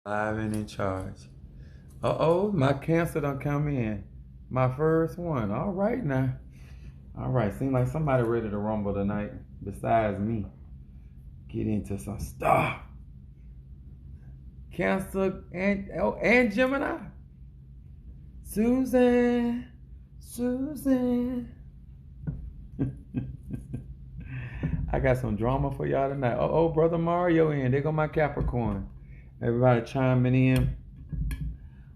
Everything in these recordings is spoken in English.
Live and in charge. Uh-oh, my cancer done come in. My first one. All right now. All right, seems like somebody ready to rumble tonight besides me. Get into some stuff. Cancer and Gemini. Susan. Susan. I got some drama for y'all tonight. Uh-oh, Brother Mario in. There go my Capricorn. Everybody chiming in.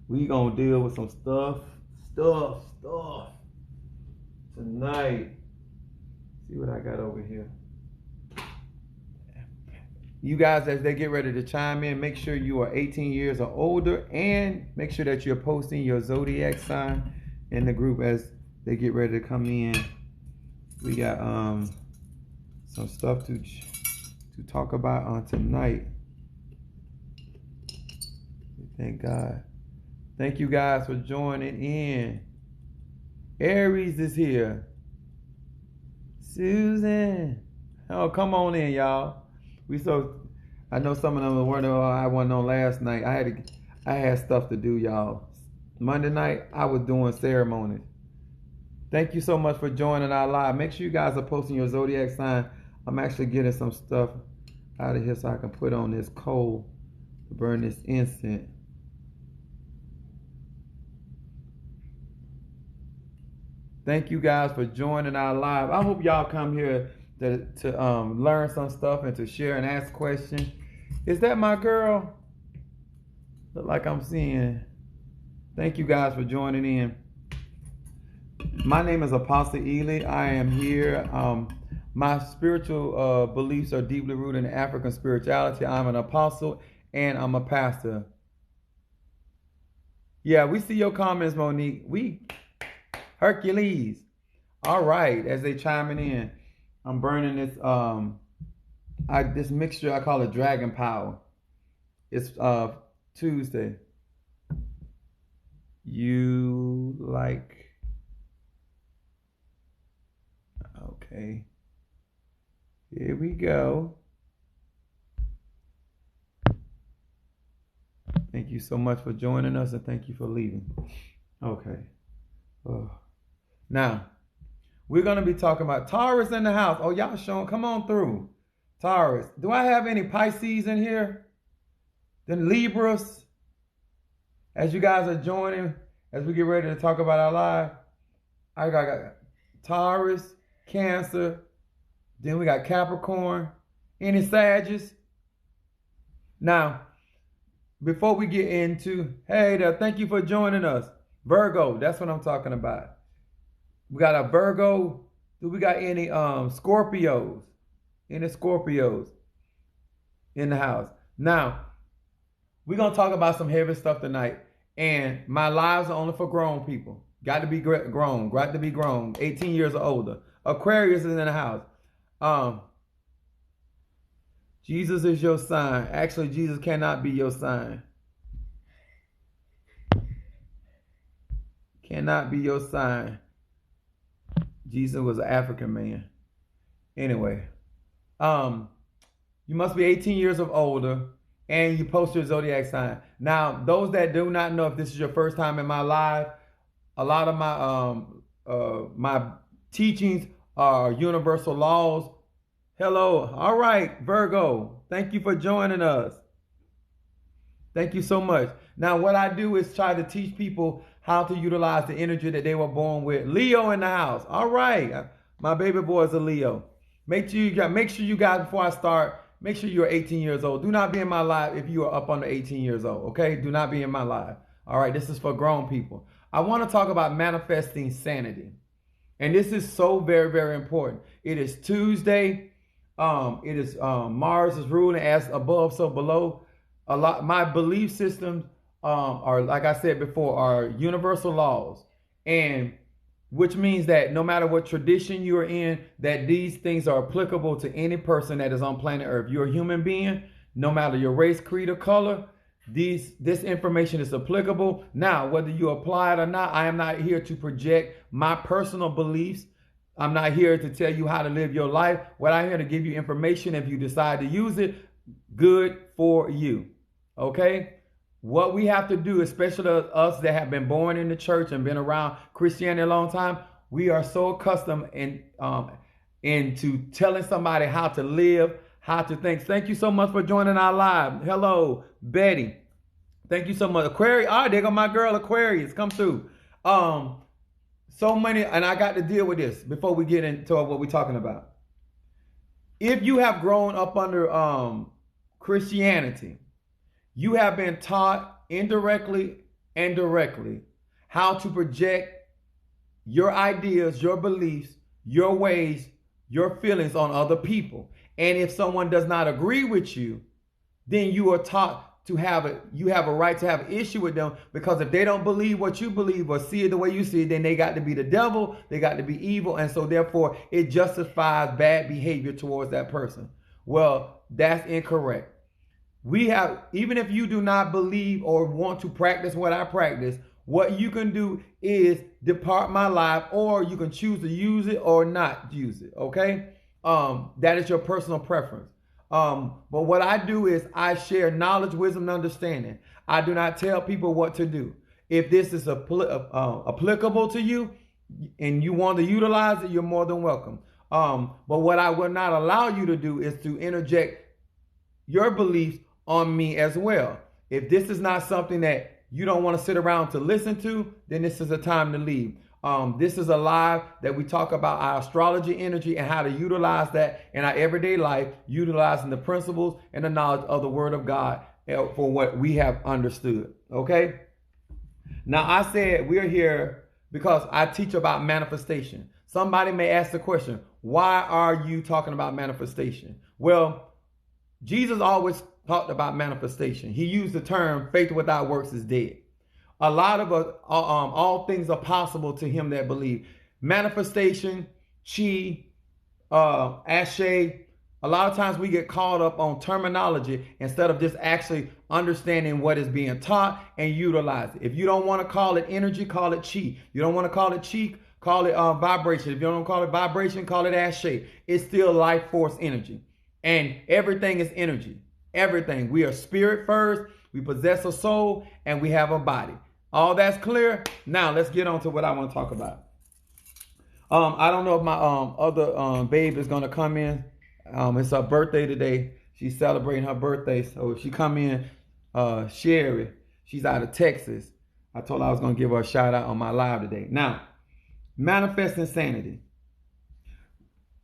We gonna deal with some stuff tonight. See what I got over here. You guys, as they get ready to chime in, make sure you are 18 years or older, and make sure that you're posting your zodiac sign in the group as they get ready to come in. We got some stuff to talk about on tonight. Thank God. Thank you guys for joining in. Aries is here. Susan. Oh, come on in, y'all. I know some of them weren't I wasn't on last night. I had stuff to do, y'all. Monday night, I was doing ceremonies. Thank you so much for joining our live. Make sure you guys are posting your zodiac sign. I'm actually getting some stuff out of here so I can put on this coal to burn this incense. Thank you guys for joining our live. I hope y'all come here to learn some stuff and to share and ask questions. Is that my girl? Look like I'm seeing. Thank you guys for joining in. My name is Apostle Ely. I am here. My spiritual beliefs are deeply rooted in African spirituality. I'm an apostle and I'm a pastor. Yeah, we see your comments, Monique. Hercules. All right, as they chiming in, I'm burning this this mixture. I call it Dragon Power. It's Tuesday. You like? Okay. Here we go. Thank you so much for joining us, and thank you for leaving. Okay. Oh. Now, we're going to be talking about Taurus in the house. Oh, y'all showing. Come on through. Taurus. Do I have any Pisces in here? Then Libras. As you guys are joining, as we get ready to talk about our live, I got Taurus, Cancer. Then we got Capricorn. Any Sagittarius? Now, before we get into, hey there, thank you for joining us. Virgo, that's what I'm talking about. We got a Virgo. Do we got any Scorpios? Any Scorpios in the house? Now, we're going to talk about some heavy stuff tonight. And my lives are only for grown people. Got to be grown. Got to be grown. 18 years or older. Aquarius is in the house. Jesus is your sign. Actually, Jesus cannot be your sign. Cannot be your sign. Jesus was an African man. Anyway, you must be 18 years of older, and you post your zodiac sign. Now, those that do not know, if this is your first time in my live, a lot of my teachings are universal laws. Hello. All right, Virgo. Thank you for joining us. Thank you so much. Now, what I do is try to teach people how to utilize the energy that they were born with. Leo in the house. All right. My baby boy is a Leo. Make sure you guys, before I start, make sure you're 18 years old. Do not be in my live if you are up under 18 years old. Okay? Do not be in my live. All right. This is for grown people. I want to talk about manifesting sanity. And this is so very, very important. It is Tuesday. It is Mars is ruling, as above, so below. My belief systems are, like I said before, are universal laws, and which means that no matter what tradition you are in, that these things are applicable to any person that is on planet Earth. You're a human being, no matter your race, creed, or color. This information is applicable. Now, whether you apply it or not, I am not here to project my personal beliefs. I'm not here to tell you how to live your life. What I'm here to give you information. If you decide to use it, good for you. Okay? What we have to do, especially us that have been born in the church and been around Christianity a long time, we are so accustomed into telling somebody how to live, how to think. Thank you so much for joining our live. Hello, Betty. Thank you so much. Aquarius. All right, there go my girl Aquarius. Come through. So many, and I got to deal with this before we get into what we're talking about. If you have grown up under Christianity, you have been taught indirectly and directly how to project your ideas, your beliefs, your ways, your feelings on other people. And if someone does not agree with you, then you are taught to you have a right to have an issue with them, because if they don't believe what you believe or see it the way you see it, then they got to be the devil, they got to be evil, and so therefore it justifies bad behavior towards that person. Well, that's incorrect. We have, even if you do not believe or want to practice what I practice, what you can do is depart my life, or you can choose to use it or not use it. Okay. That is your personal preference. But what I do is I share knowledge, wisdom, and understanding. I do not tell people what to do. If this is applicable to you and you want to utilize it, you're more than welcome. But what I will not allow you to do is to interject your beliefs on me as well. If this is not something that you don't want to sit around to listen to, then this is a time to leave. This is a live that we talk about our astrology energy and how to utilize that in our everyday life, utilizing the principles and the knowledge of the Word of God for what we have understood. Okay. Now, I said we're here because I teach about manifestation. Somebody may ask the question, why are you talking about manifestation? Well, Jesus always talked about manifestation. He used the term faith without works is dead. A lot of all things are possible to him that believe. Manifestation, chi, ashe. A lot of times we get caught up on terminology instead of just actually understanding what is being taught and utilize it. If you don't want to call it energy, call it chi. You don't want to call it chi, call it vibration. If you don't call it vibration, call it ashe. It's still life force energy. And everything is energy. Everything. We are spirit first. We possess a soul and we have a body. All that's clear. Now let's get on to what I want to talk about. I don't know if my other babe is gonna come in. It's her birthday today. She's celebrating her birthday. So if she come in, Sherry, she's out of Texas. I told her I was gonna give her a shout out on my live today. Now, manifesting sanity.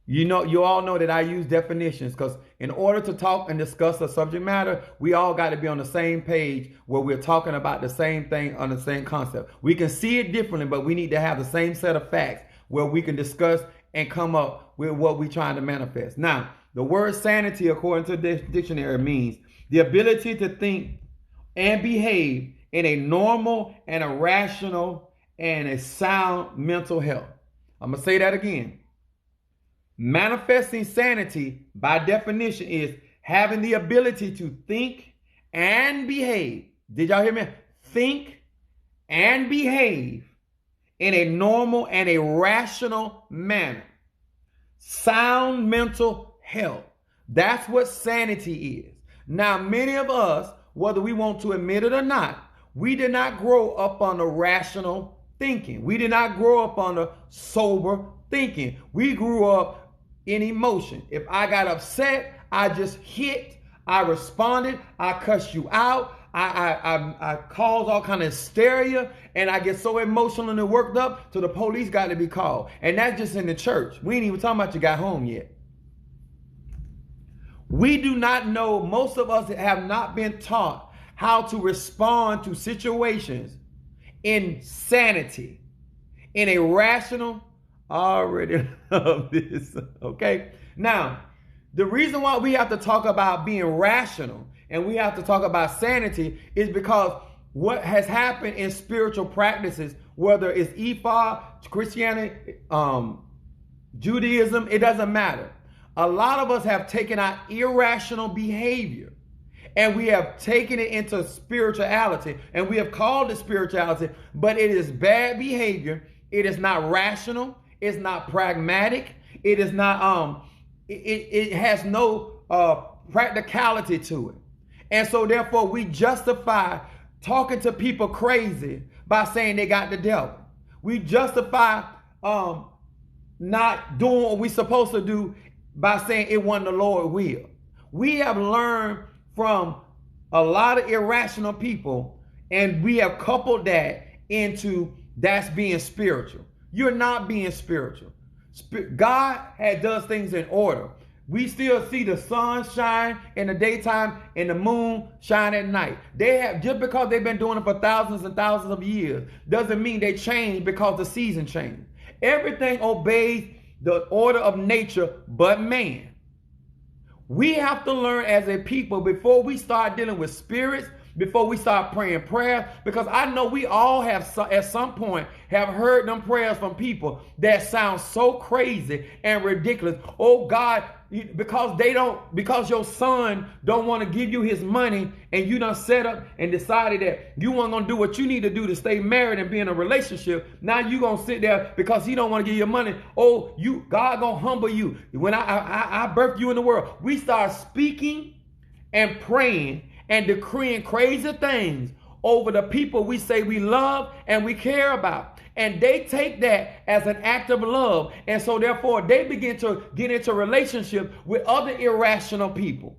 You all know that I use definitions because in order to talk and discuss a subject matter, we all got to be on the same page where we're talking about the same thing on the same concept. We can see it differently, but we need to have the same set of facts where we can discuss and come up with what we're trying to manifest. Now, the word sanity, according to the dictionary, means the ability to think and behave in a normal and a rational and a sound mental health. I'm going to say that again. Manifesting sanity, by definition, is having the ability to think and behave. Did y'all hear me? Think and behave in a normal and a rational manner. Sound mental health. That's what sanity is. Now, many of us, whether we want to admit it or not, we did not grow up on the rational thinking. We did not grow up on the sober thinking. We grew up in emotion. If I got upset, I just hit, I responded, I cussed you out, I caused all kind of hysteria, and I get so emotional and worked up till the police got to be called. And that's just in the church. We ain't even talking about you got home yet. We do not know, most of us have not been taught how to respond to situations in sanity, in a rational. I already love this. Okay. Now, the reason why we have to talk about being rational and we have to talk about sanity is because what has happened in spiritual practices, whether it's Ifa, Christianity, Judaism, it doesn't matter. A lot of us have taken our irrational behavior and we have taken it into spirituality and we have called it spirituality, but it is bad behavior. It is not rational. It's not pragmatic. It is not, it has no practicality to it. And so therefore we justify talking to people crazy by saying they got the devil. We justify not doing what we're supposed to do by saying it wasn't the Lord's will. We have learned from a lot of irrational people, and we have coupled that into that's being spiritual. You're not being spiritual. God does things in order. We still see the sun shine in the daytime and the moon shine at night. Just because they've been doing it for thousands and thousands of years doesn't mean they change because the season changed. Everything obeys the order of nature but man. We have to learn as a people before we start dealing with spirits, before we start praying prayers, because I know we all have at some point have heard them prayers from people that sound so crazy and ridiculous. Oh God, because your son don't want to give you his money, and you done set up and decided that you weren't gonna do what you need to do to stay married and be in a relationship. Now you gonna sit there because he don't want to give you money. Oh, God gonna humble you. When I birthed you in the world, we start speaking and praying and decreeing crazy things over the people we say we love and we care about. And they take that as an act of love. And so therefore they begin to get into relationship with other irrational people.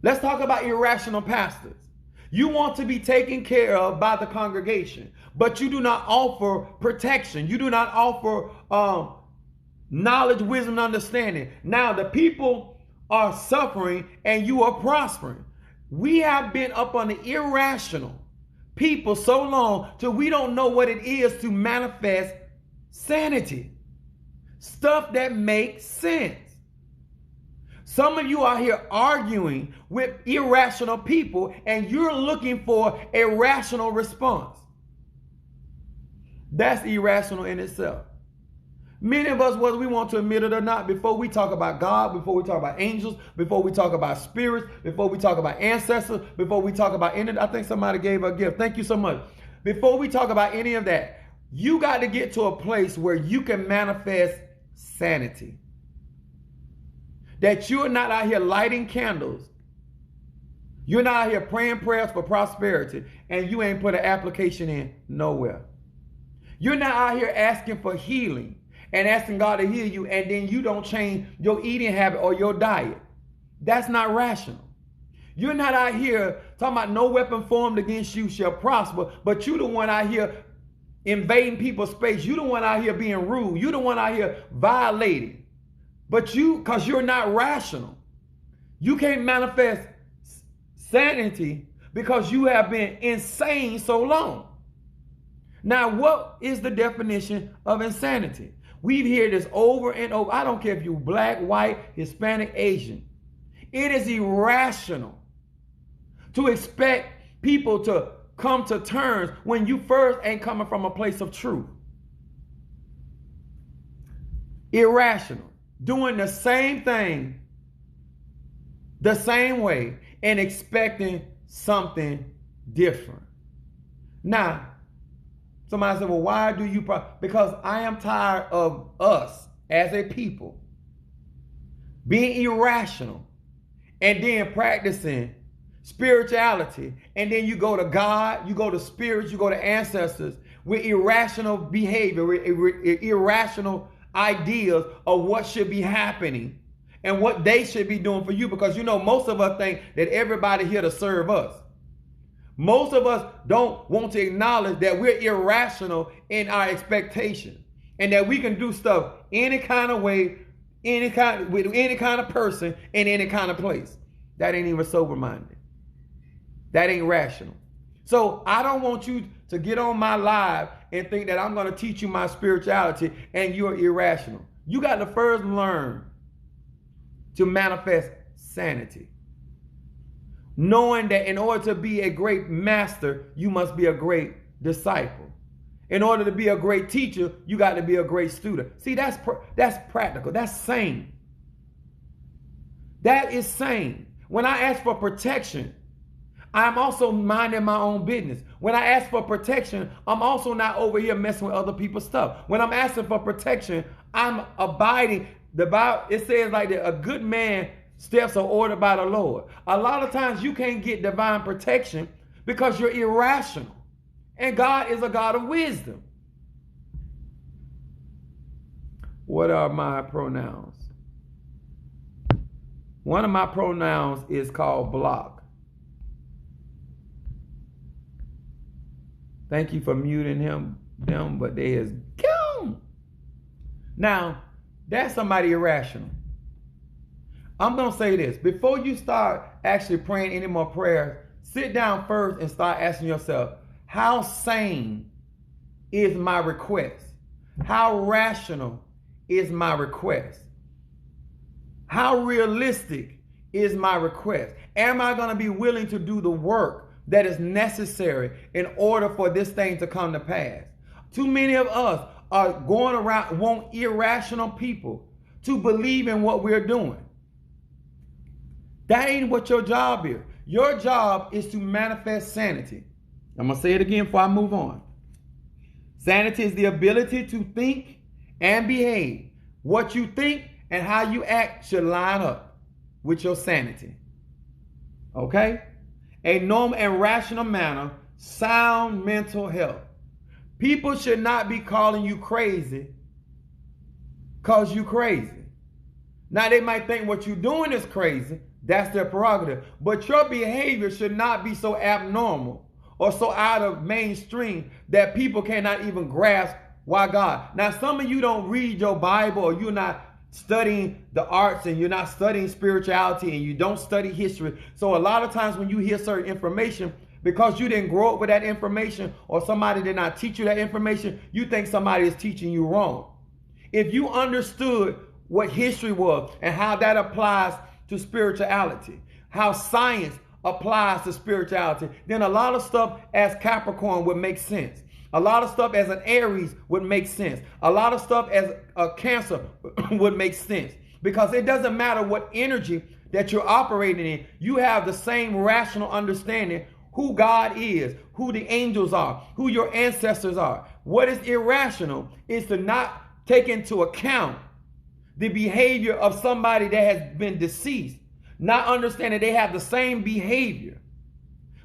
Let's talk about irrational pastors. You want to be taken care of by the congregation, but you do not offer protection. You do not offer knowledge, wisdom, and understanding. Now the people are suffering and you are prospering. We have been up on the irrational people so long till we don't know what it is to manifest sanity. Stuff that makes sense. Some of you are here arguing with irrational people and you're looking for a rational response. That's irrational in itself. Many of us, whether we want to admit it or not, before we talk about God, before we talk about angels, before we talk about spirits, before we talk about ancestors, before we talk about any, I think somebody gave a gift. Thank you so much. Before we talk about any of that, you got to get to a place where you can manifest sanity. That you're not out here lighting candles. You're not out here praying prayers for prosperity, and you ain't put an application in nowhere. You're not out here asking for healing and asking God to heal you, and then you don't change your eating habit or your diet. That's not rational. You're not out here talking about no weapon formed against you shall prosper, but you the one out here invading people's space. You the one out here being rude. You the one out here violating. But because you're not rational. You can't manifest sanity because you have been insane so long. Now, what is the definition of insanity? We've heard this over and over. I don't care if you're black, white, Hispanic, Asian. It is irrational to expect people to come to terms when you first ain't coming from a place of truth. Irrational. Doing the same thing the same way and expecting something different. Now, somebody said, well, why do you? Because I am tired of us as a people being irrational and then practicing spirituality. And then you go to God, you go to spirits, you go to ancestors with irrational behavior, with irrational ideas of what should be happening and what they should be doing for you. Because most of us think that everybody here to serve us. Most of us don't want to acknowledge that we're irrational in our expectation and that we can do stuff any kind of way, with any kind of person, in any kind of place. That ain't even sober-minded. That ain't rational. So I don't want you to get on my live and think that I'm going to teach you my spirituality and you're irrational. You got to first learn to manifest sanity. Knowing that in order to be a great master, you must be a great disciple. In order to be a great teacher, you got to be a great student. See, that's practical. That's sane. That is sane. When I ask for protection, I'm also minding my own business. When I ask for protection, I'm also not over here messing with other people's stuff. When I'm asking for protection, I'm abiding. The Bible, it says like that a good man steps are ordered by the Lord. A lot of times you can't get divine protection because you're irrational. And God is a God of wisdom. What are my pronouns? One of my pronouns is called block. Thank you for muting them, but they is gone. Now, that's somebody irrational. I'm going to say this. Before you start actually praying any more prayers, sit down first and start asking yourself, how sane is my request? How rational is my request? How realistic is my request? Am I going to be willing to do the work that is necessary in order for this thing to come to pass? Too many of us are going around, want irrational people to believe in what we're doing. That ain't what your job is. Your job is to manifest sanity. I'm going to say it again before I move on. Sanity is the ability to think and behave. What you think and how you act should line up with your sanity. Okay? A normal and rational manner, sound mental health. People should not be calling you crazy because you crazy. Now, they might think what you're doing is crazy. That's their prerogative. But your behavior should not be so abnormal or so out of mainstream that people cannot even grasp why God. Now, some of you don't read your Bible, or you're not studying the arts, and you're not studying spirituality, and you don't study history. So a lot of times when you hear certain information, because you didn't grow up with that information, or somebody did not teach you that information, you think somebody is teaching you wrong. If you understood what history was and how that applies to spirituality, how science applies to spirituality, then a lot of stuff as Capricorn would make sense. A lot of stuff as an Aries would make sense. A lot of stuff as a Cancer would make sense. Because it doesn't matter what energy that you're operating in, you have the same rational understanding who God is, who the angels are, who your ancestors are. What is irrational is to not take into account the behavior of somebody that has been deceased, not understanding they have the same behavior.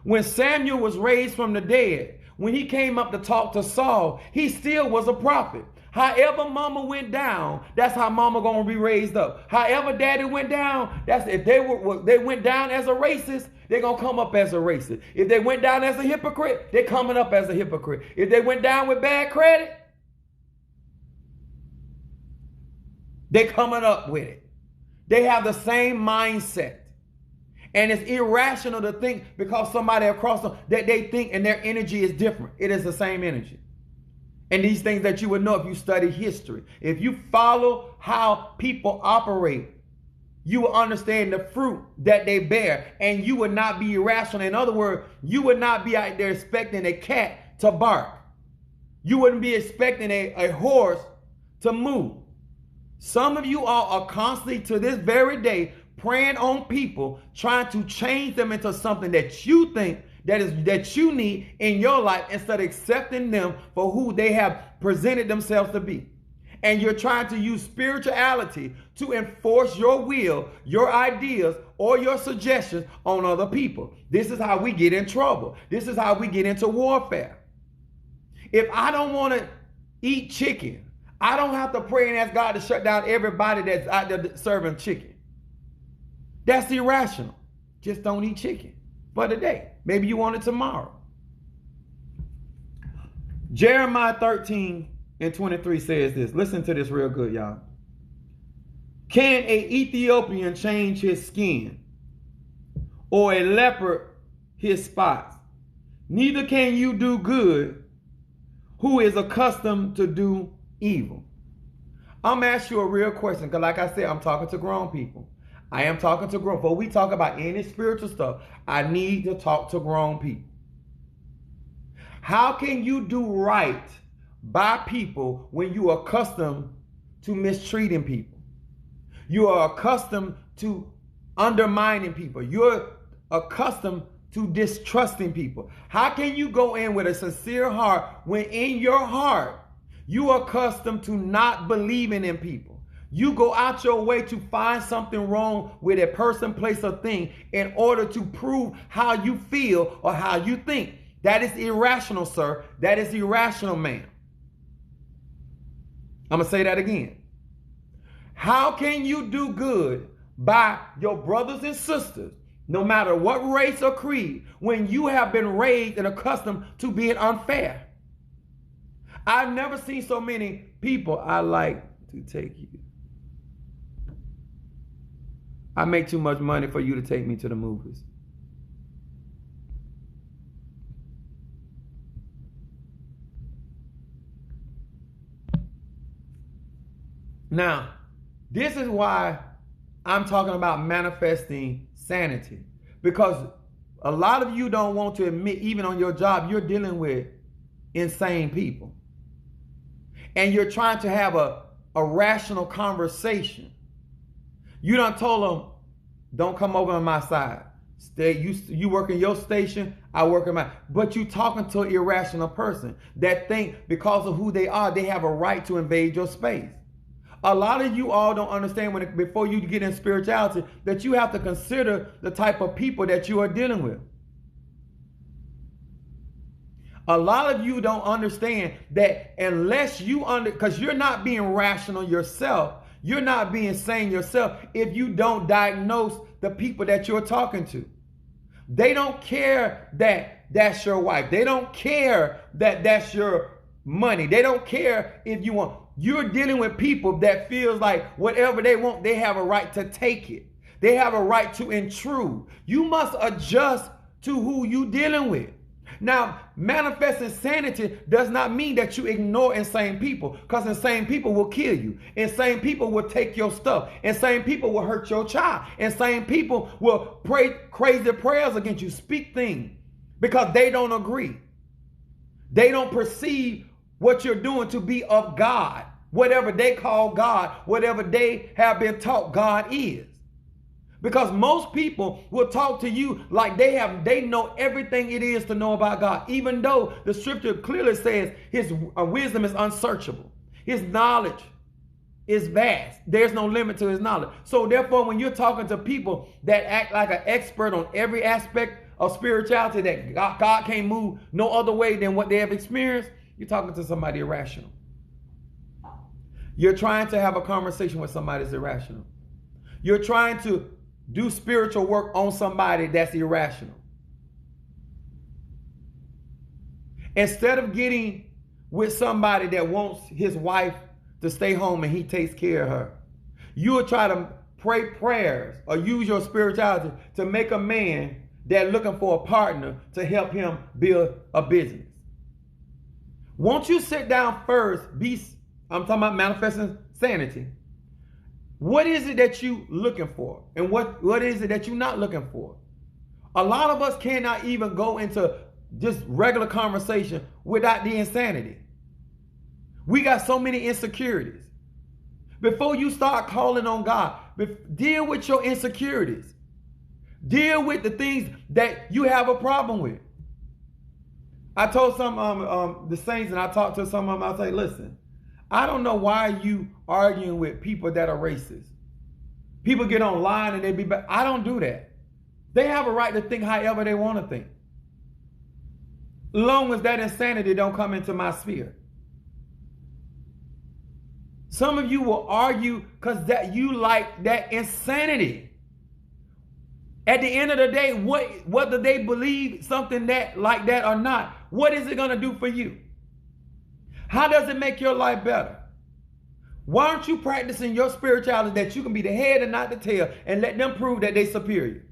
When Samuel was raised from the dead, when he came up to talk to Saul, he still was a prophet. However mama went down, that's how mama gonna be raised up. However daddy went down, that's if they went down as a racist, they're gonna come up as a racist. If they went down as a hypocrite, they're coming up as a hypocrite. If they went down with bad credit, they're coming up with it. They have the same mindset. And it's irrational to think because somebody across them that they think and their energy is different. It is the same energy. And these things that you would know if you study history. If you follow how people operate, you will understand the fruit that they bear. And you would not be irrational. In other words, you would not be out there expecting a cat to bark. You wouldn't be expecting a horse to move. Some of you all are constantly to this very day praying on people, trying to change them into something that you think that you need in your life instead of accepting them for who they have presented themselves to be. And you're trying to use spirituality to enforce your will, your ideas, or your suggestions on other people. This is how we get in trouble. This is how we get into warfare. If I don't want to eat chicken, I don't have to pray and ask God to shut down everybody that's out there serving chicken. That's irrational. Just don't eat chicken for the day. Maybe you want it tomorrow. Jeremiah 13:23 says this. Listen to this real good, y'all. Can an Ethiopian change his skin, or a leopard his spots? Neither can you do good who is accustomed to do evil. I'm going to ask you a real question, because like I said, I'm talking to grown people. I am talking to grown. Before we talk about any spiritual stuff, I need to talk to grown people. How can you do right by people when you are accustomed to mistreating people? You are accustomed to undermining people. You're accustomed to distrusting people. How can you go in with a sincere heart when in your heart you are accustomed to not believing in people? You go out your way to find something wrong with a person, place, or thing in order to prove how you feel or how you think. That is irrational, sir. That is irrational, man. I'm going to say that again. How can you do good by your brothers and sisters, no matter what race or creed, when you have been raised and accustomed to being unfair? I've never seen so many people. I like to take you. I make too much money for you to take me to the movies. Now, this is why I'm talking about manifesting sanity. Because a lot of you don't want to admit, even on your job, you're dealing with insane people. And you're trying to have a rational conversation. You done told them, don't come over on my side. Stay. You work in your station, I work in mine. But you talking to an irrational person that think because of who they are, they have a right to invade your space. A lot of you all don't understand before you get in spirituality that you have to consider the type of people that you are dealing with. A lot of you don't understand that unless because you're not being rational yourself, you're not being sane yourself if you don't diagnose the people that you're talking to. They don't care that that's your wife. They don't care that that's your money. They don't care if you want. You're dealing with people that feels like whatever they want, they have a right to take it. They have a right to intrude. You must adjust to who you dealing with. Now, manifesting sanity does not mean that you ignore insane people, because insane people will kill you. Insane people will take your stuff. Insane people will hurt your child. Insane people will pray crazy prayers against you, speak things because they don't agree. They don't perceive what you're doing to be of God. Whatever they call God, whatever they have been taught God is. Because most people will talk to you like they know everything it is to know about God, even though the scripture clearly says his wisdom is unsearchable. His knowledge is vast. There's no limit to his knowledge. So therefore, when you're talking to people that act like an expert on every aspect of spirituality, that God can't move no other way than what they have experienced, you're talking to somebody irrational. You're trying to have a conversation with somebody that's irrational. You're trying to do spiritual work on somebody that's irrational. Instead of getting with somebody that wants his wife to stay home and he takes care of her, you will try to pray prayers or use your spirituality to make a man that's looking for a partner to help him build a business. Won't you sit down first? I'm talking about manifesting sanity. What is it that you looking for? And what is it that you're not looking for? A lot of us cannot even go into just regular conversation without the insanity. We got so many insecurities. Before you start calling on God, deal with your insecurities. Deal with the things that you have a problem with. I told some the saints, and I talked to some of them, I say, listen, I don't know why you arguing with people that are racist. People get online and they be back. I don't do that. They have a right to think however they want to think. Long as that insanity don't come into my sphere. Some of you will argue because that you like that insanity. At the end of the day, whether they believe something like that or not, what is it going to do for you? How does it make your life better? Why aren't you practicing your spirituality that you can be the head and not the tail and let them prove that they're superior?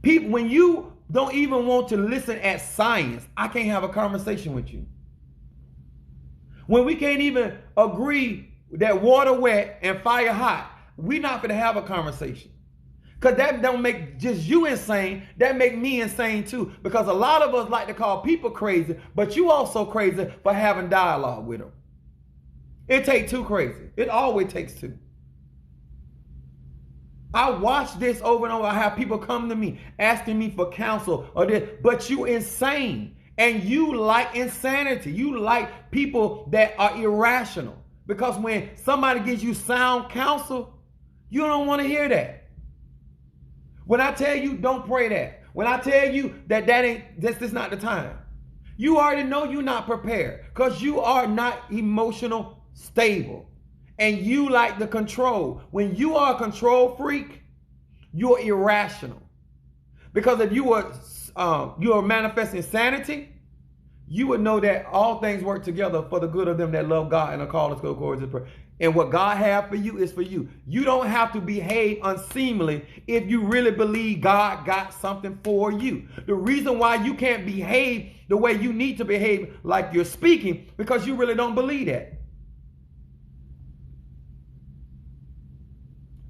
People, when you don't even want to listen at science, I can't have a conversation with you. When we can't even agree that water wet and fire hot, we're not going to have a conversation. Because that don't make just you insane, that make me insane too. Because a lot of us like to call people crazy, but you also crazy for having dialogue with them. It takes two crazy. It always takes two. I watch this over and over. I have people come to me asking me for counsel or this, but you insane. And you like insanity. You like people that are irrational. Because when somebody gives you sound counsel, you don't want to hear that. When I tell you don't pray that, when I tell you that that's not the time, you already know you're not prepared because you are not emotional stable and you like the control. When you are a control freak, you're irrational. Because if you are manifesting sanity, you would know that all things work together for the good of them that love God and are called according to prayer. And what God has for you is for you. You don't have to behave unseemly if you really believe God got something for you. The reason why you can't behave the way you need to behave like you're speaking, because you really don't believe that.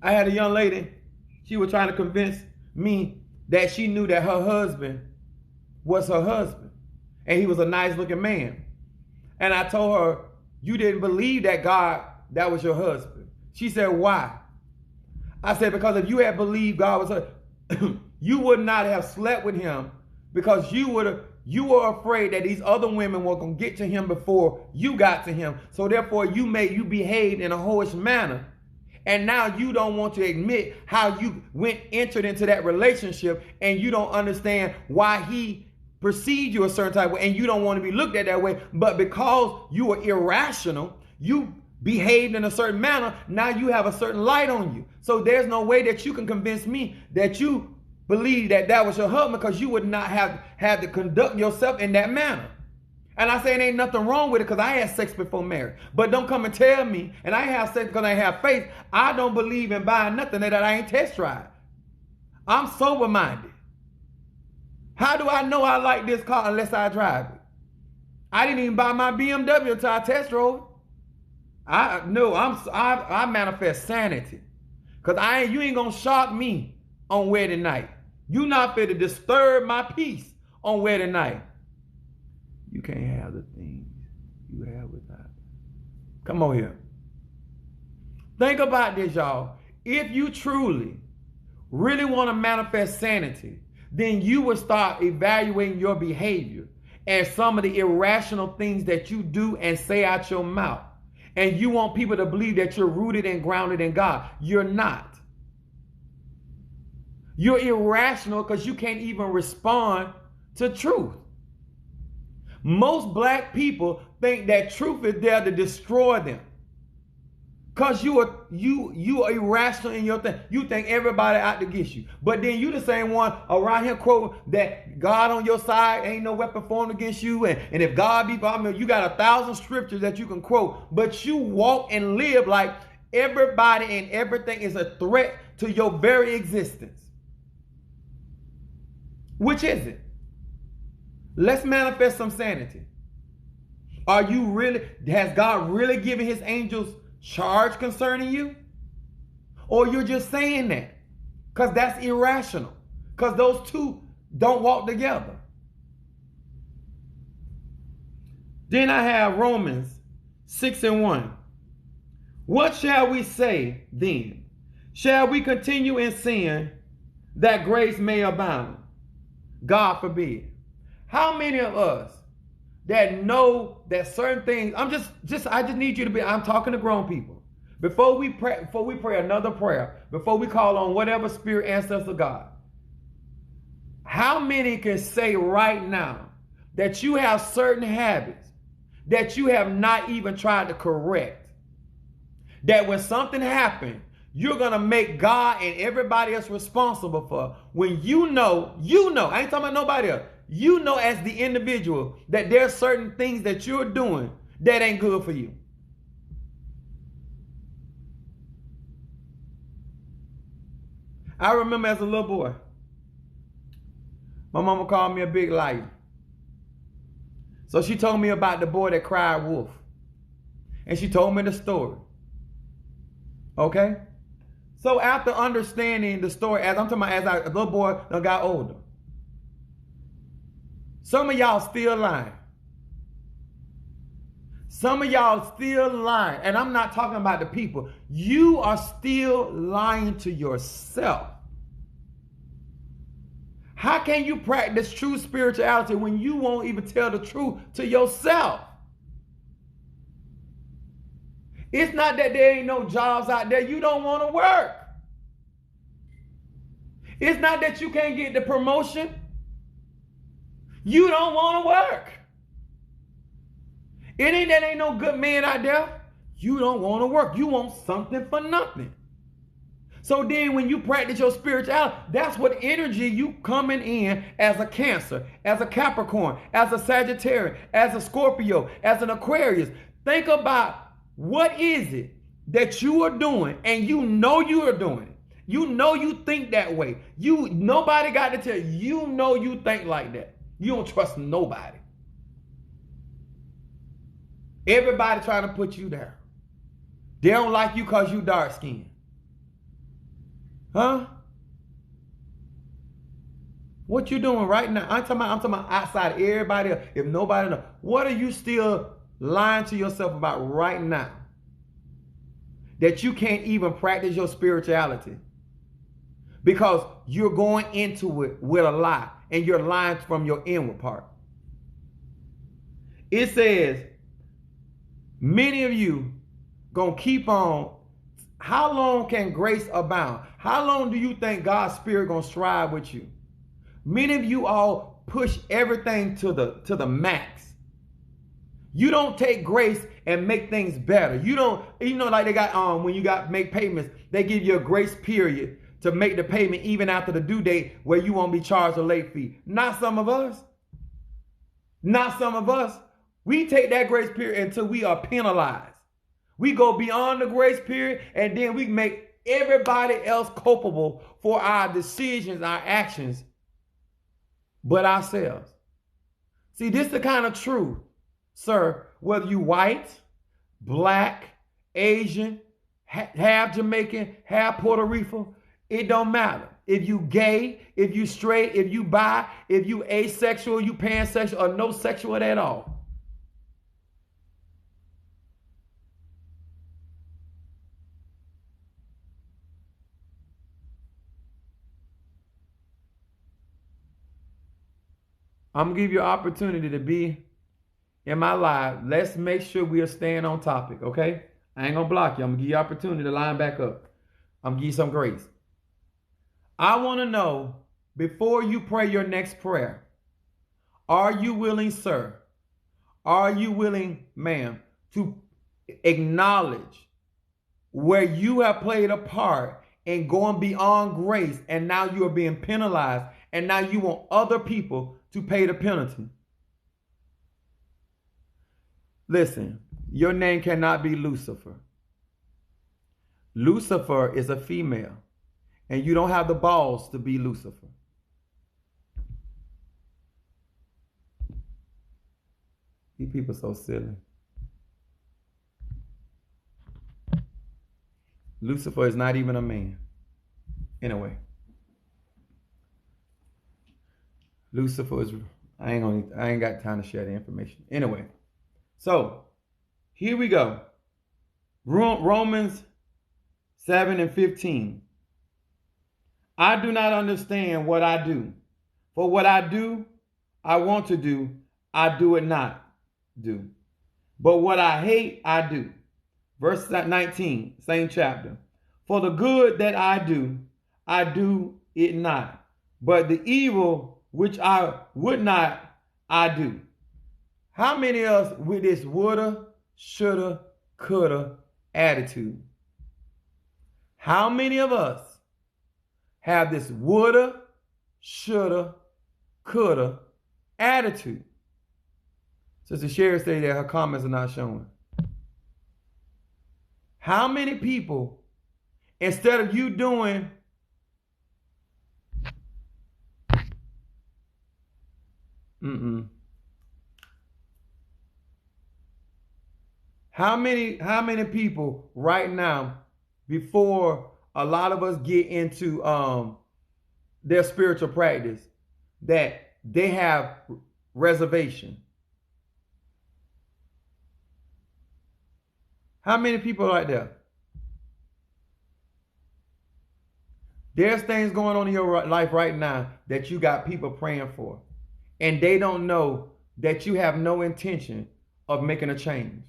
I had a young lady, she was trying to convince me that she knew that her husband was her husband. And he was a nice looking man. And I told her, you didn't believe that God, that was your husband. She said, why? I said, because if you had believed God was her, you would not have slept with him because you were afraid that these other women were going to get to him before you got to him. So therefore you behaved in a whorish manner. And now you don't want to admit how you entered into that relationship, and you don't understand why he perceived you a certain type of way, and you don't want to be looked at that way. But because you were irrational, you behaved in a certain manner, now you have a certain light on you. So there's no way that you can convince me that you believe that was your husband, because you would not have had to conduct yourself in that manner. And I say it ain't nothing wrong with it, because I had sex before marriage. But don't come and tell me, and I have sex because I have faith, I don't believe in buying nothing that I ain't test tried. I'm sober minded. How do I know I like this car unless I drive it? I didn't even buy my BMW until I test drove it. I manifest sanity. Because you ain't gonna shock me on wedding night. You not fit to disturb my peace on wedding night. You can't have the things you have without. Come on here. Think about this, y'all. If you truly, really want to manifest sanity, then you will start evaluating your behavior and some of the irrational things that you do and say out your mouth. And you want people to believe that you're rooted and grounded in God. You're not. You're irrational because you can't even respond to truth. Most black people think that truth is there to destroy them. Because you are irrational in your thing. You think everybody out to get you. But then you the same one around here quoting that God on your side, ain't no weapon formed against you. And if God be, you got 1,000 scriptures that you can quote. But you walk and live like everybody and everything is a threat to your very existence. Which is it? Let's manifest some sanity. Has God really given his angels charge concerning you? Or you're just saying that? Because that's irrational. Because those two don't walk together. Then I have Romans 6:1. What shall we say then? Shall we continue in sin that grace may abound? God forbid. How many of us that know that certain things, I just need you to be, I'm talking to grown people. Before we pray another prayer, before we call on whatever spirit ancestor God, how many can say right now that you have certain habits that you have not even tried to correct? That when something happens, you're going to make God and everybody else responsible for, when you know, I ain't talking about nobody else. You know as the individual that there's certain things that you're doing that ain't good for you. I remember as a little boy, my mama called me a big liar. So she told me about the boy that cried wolf. And she told me the story. Okay? So after understanding the story, as a little boy got older, some of y'all still lying. Some of y'all still lying. And I'm not talking about the people. You are still lying to yourself. How can you practice true spirituality when you won't even tell the truth to yourself? It's not that there ain't no jobs out there. You don't want to work. It's not that you can't get the promotion. You don't want to work. It ain't that ain't no good man out there. You don't want to work. You want something for nothing. So then when you practice your spirituality, that's what energy you coming in as a Cancer, as a Capricorn, as a Sagittarius, as a Scorpio, as an Aquarius. Think about what is it that you are doing and you know you are doing it. You know you think that way. Nobody got to tell you. You know you think like that. You don't trust nobody. Everybody trying to put you down. They don't like you because you dark skinned. Huh? What you doing right now? I'm talking about outside of everybody else. If nobody knows, what are you still lying to yourself about right now? That you can't even practice your spirituality. Because you're going into it with a lie. And you're lying from your inward part. It says, many of you gonna keep on. How long can grace abound? How long do you think God's spirit gonna strive with you? Many of you all push everything to the max. You don't take grace and make things better. You don't, like they got when you make payments, they give you a grace period to make the payment even after the due date where you won't be charged a late fee. Not some of us. Not some of us. We take that grace period until we are penalized. We go beyond the grace period and then we make everybody else culpable for our decisions, our actions, but ourselves. See, this is the kind of truth, sir, whether you white, black, Asian, half Jamaican, half Puerto Rico, it don't matter. If you gay, if you straight, if you bi, if you asexual, you pansexual, or no sexual at all. I'm going to give you an opportunity to be in my live. Let's make sure we are staying on topic, okay? I ain't going to block you. I'm going to give you an opportunity to line back up. I'm going to give you some grace. I want to know, before you pray your next prayer, are you willing, sir? Are you willing, ma'am, to acknowledge where you have played a part in going beyond grace and now you are being penalized and now you want other people to pay the penalty? Listen, your name cannot be Lucifer. Lucifer is a female, and you don't have the balls to be Lucifer. These people are so silly. Lucifer is not even a man. Anyway. Lucifer is, I ain't got time to share the information. Anyway, so here we go. Romans 7:15. I do not understand what I do. For what I do, I want to do, I do it not do. But what I hate, I do. Verse 19, same chapter. For the good that I do it not. But the evil which I would not, I do. How many of us with this woulda, shoulda, coulda attitude? How many of us have this woulda, shoulda, coulda attitude? Sister Sherry said that her comments are not showing. How many people, instead of you doing How many people right now, before a lot of us get into their spiritual practice, that they have reservation? How many people like that? There's things going on in your life right now that you got people praying for, and they don't know that you have no intention of making a change.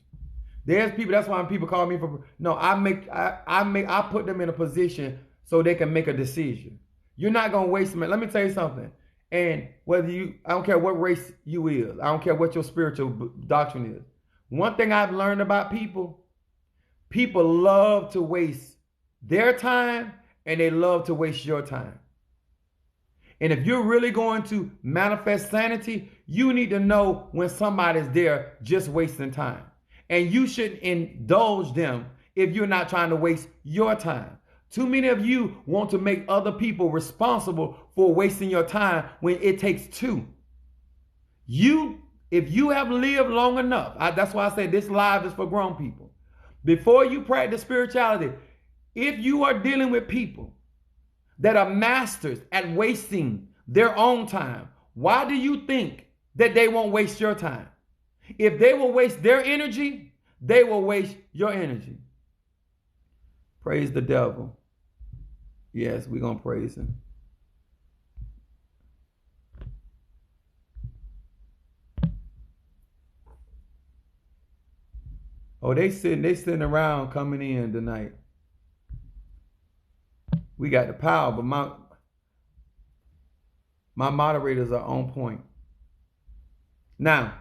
There's people. That's why people call me for. No, I put them in a position so they can make a decision. You're not gonna waste them. Let me tell you something. And I don't care what race you is. I don't care what your spiritual doctrine is. One thing I've learned about people love to waste their time and they love to waste your time. And if you're really going to manifest sanity, you need to know when somebody's there just wasting time. And you shouldn't indulge them if you're not trying to waste your time. Too many of you want to make other people responsible for wasting your time when it takes two. If you have lived long enough, that's why I say this live is for grown people. Before you practice spirituality, if you are dealing with people that are masters at wasting their own time, why do you think that they won't waste your time? If they will waste their energy, they will waste your energy. Praise the devil. Yes, we're going to praise him. Oh, they sitting around coming in tonight. We got the power, but my moderators are on point. Now,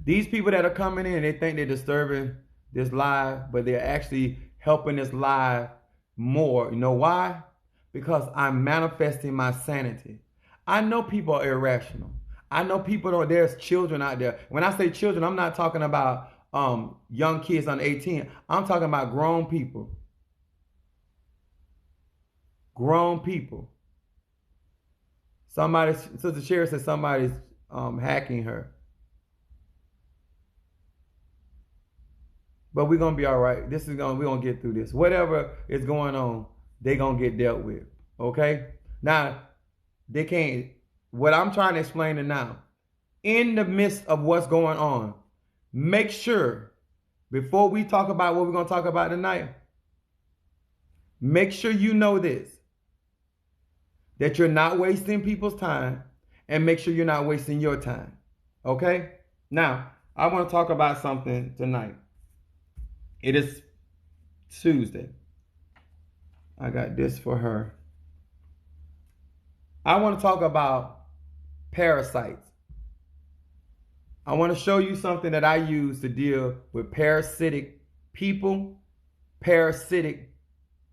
these people that are coming in, they think they're disturbing this live, but they're actually helping this live more. You know why? Because I'm manifesting my sanity. I know people are irrational. I know there's children out there. When I say children, I'm not talking about young kids under 18. I'm talking about grown people. Grown people. Sister Sherry said somebody's hacking her. But we're gonna be all right. We're gonna get through this. Whatever is going on, they're gonna get dealt with. Okay? Now, they can't. What I'm trying to explain to now, in the midst of what's going on, make sure, before we talk about what we're gonna talk about tonight, make sure you know this. That you're not wasting people's time, and make sure you're not wasting your time. Okay? Now, I want to talk about something tonight. It is Tuesday. I got this for her. I want to talk about parasites. I want to show you something that I use to deal with parasitic people, parasitic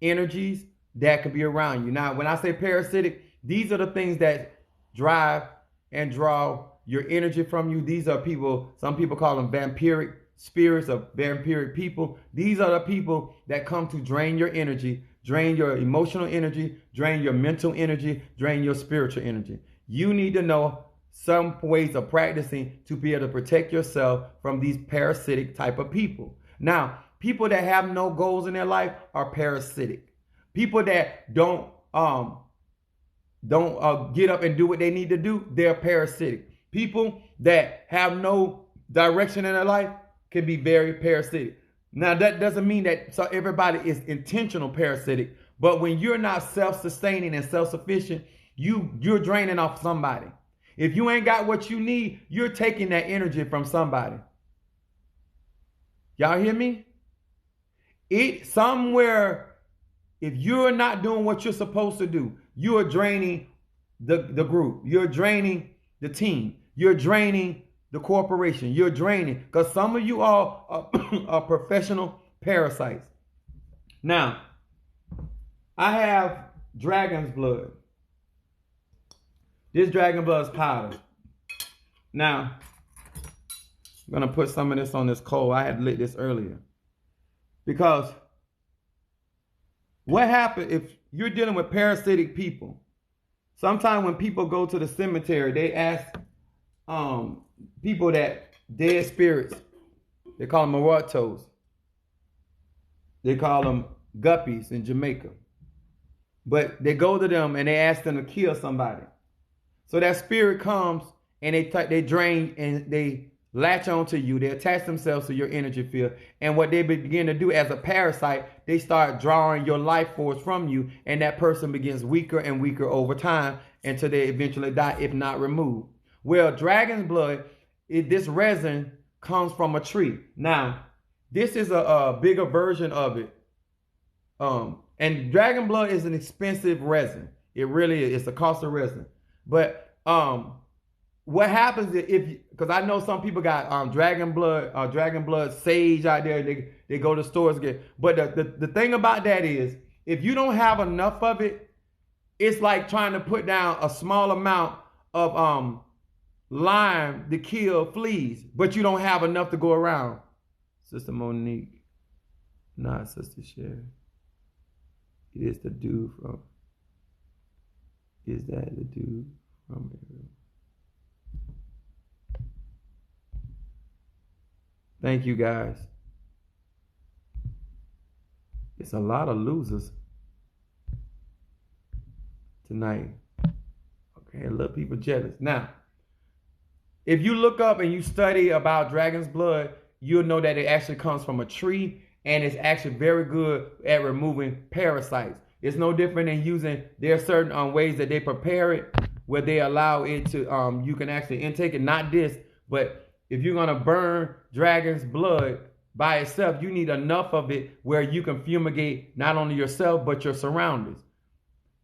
energies that could be around you. Now, when I say parasitic, these are the things that drive and draw your energy from you. These are people, some people call them vampiric spirits or vampiric people. These are the people that come to drain your energy, drain your emotional energy, drain your mental energy, drain your spiritual energy. You need to know some ways of practicing to be able to protect yourself from these parasitic type of people. Now, people that have no goals in their life are parasitic. People that don't get up and do what they need to do, they're parasitic. People that have no direction in their life can be very parasitic. Now, that doesn't mean that everybody is intentional parasitic, but when you're not self-sustaining and self-sufficient, you're draining off somebody. If you ain't got what you need, you're taking that energy from somebody. Y'all hear me? If you're not doing what you're supposed to do, you are draining the group. You're draining the team. You're draining the corporation. You're draining, because some of you all are professional parasites. Now, I have dragon's blood. This dragon blood is powder. Now, I'm going to put some of this on this coal. I had lit this earlier. Because what happens if you're dealing with parasitic people? Sometimes when people go to the cemetery, they ask people that dead spirits, they call them muertos. They call them guppies in Jamaica. But they go to them and they ask them to kill somebody. So that spirit comes and they drain and they latch onto you. They attach themselves to your energy field. And what they begin to do as a parasite, they start drawing your life force from you. And that person begins weaker and weaker over time until they eventually die, if not removed. Well, dragon's blood, this resin comes from a tree. Now, this is a bigger version of it. And dragon blood is an expensive resin. It really is. It's the cost of resin. But what happens if, because I know some people got dragon blood sage out there. They go to stores and get. But the thing about that is, if you don't have enough of it, it's like trying to put down a small amount of lime to kill fleas, but you don't have enough to go around. Sister Monique, not Sister Sherry. It is the dude from. Is that the dude from? Thank you, guys. It's a lot of losers tonight. Okay, a little people jealous. Now, if you look up and you study about dragon's blood, you'll know that it actually comes from a tree, and it's actually very good at removing parasites. It's no different than using, there are certain ways that they prepare it where they allow it to, you can actually intake it, not this, but if you're gonna burn dragon's blood by itself, you need enough of it where you can fumigate not only yourself, but your surroundings.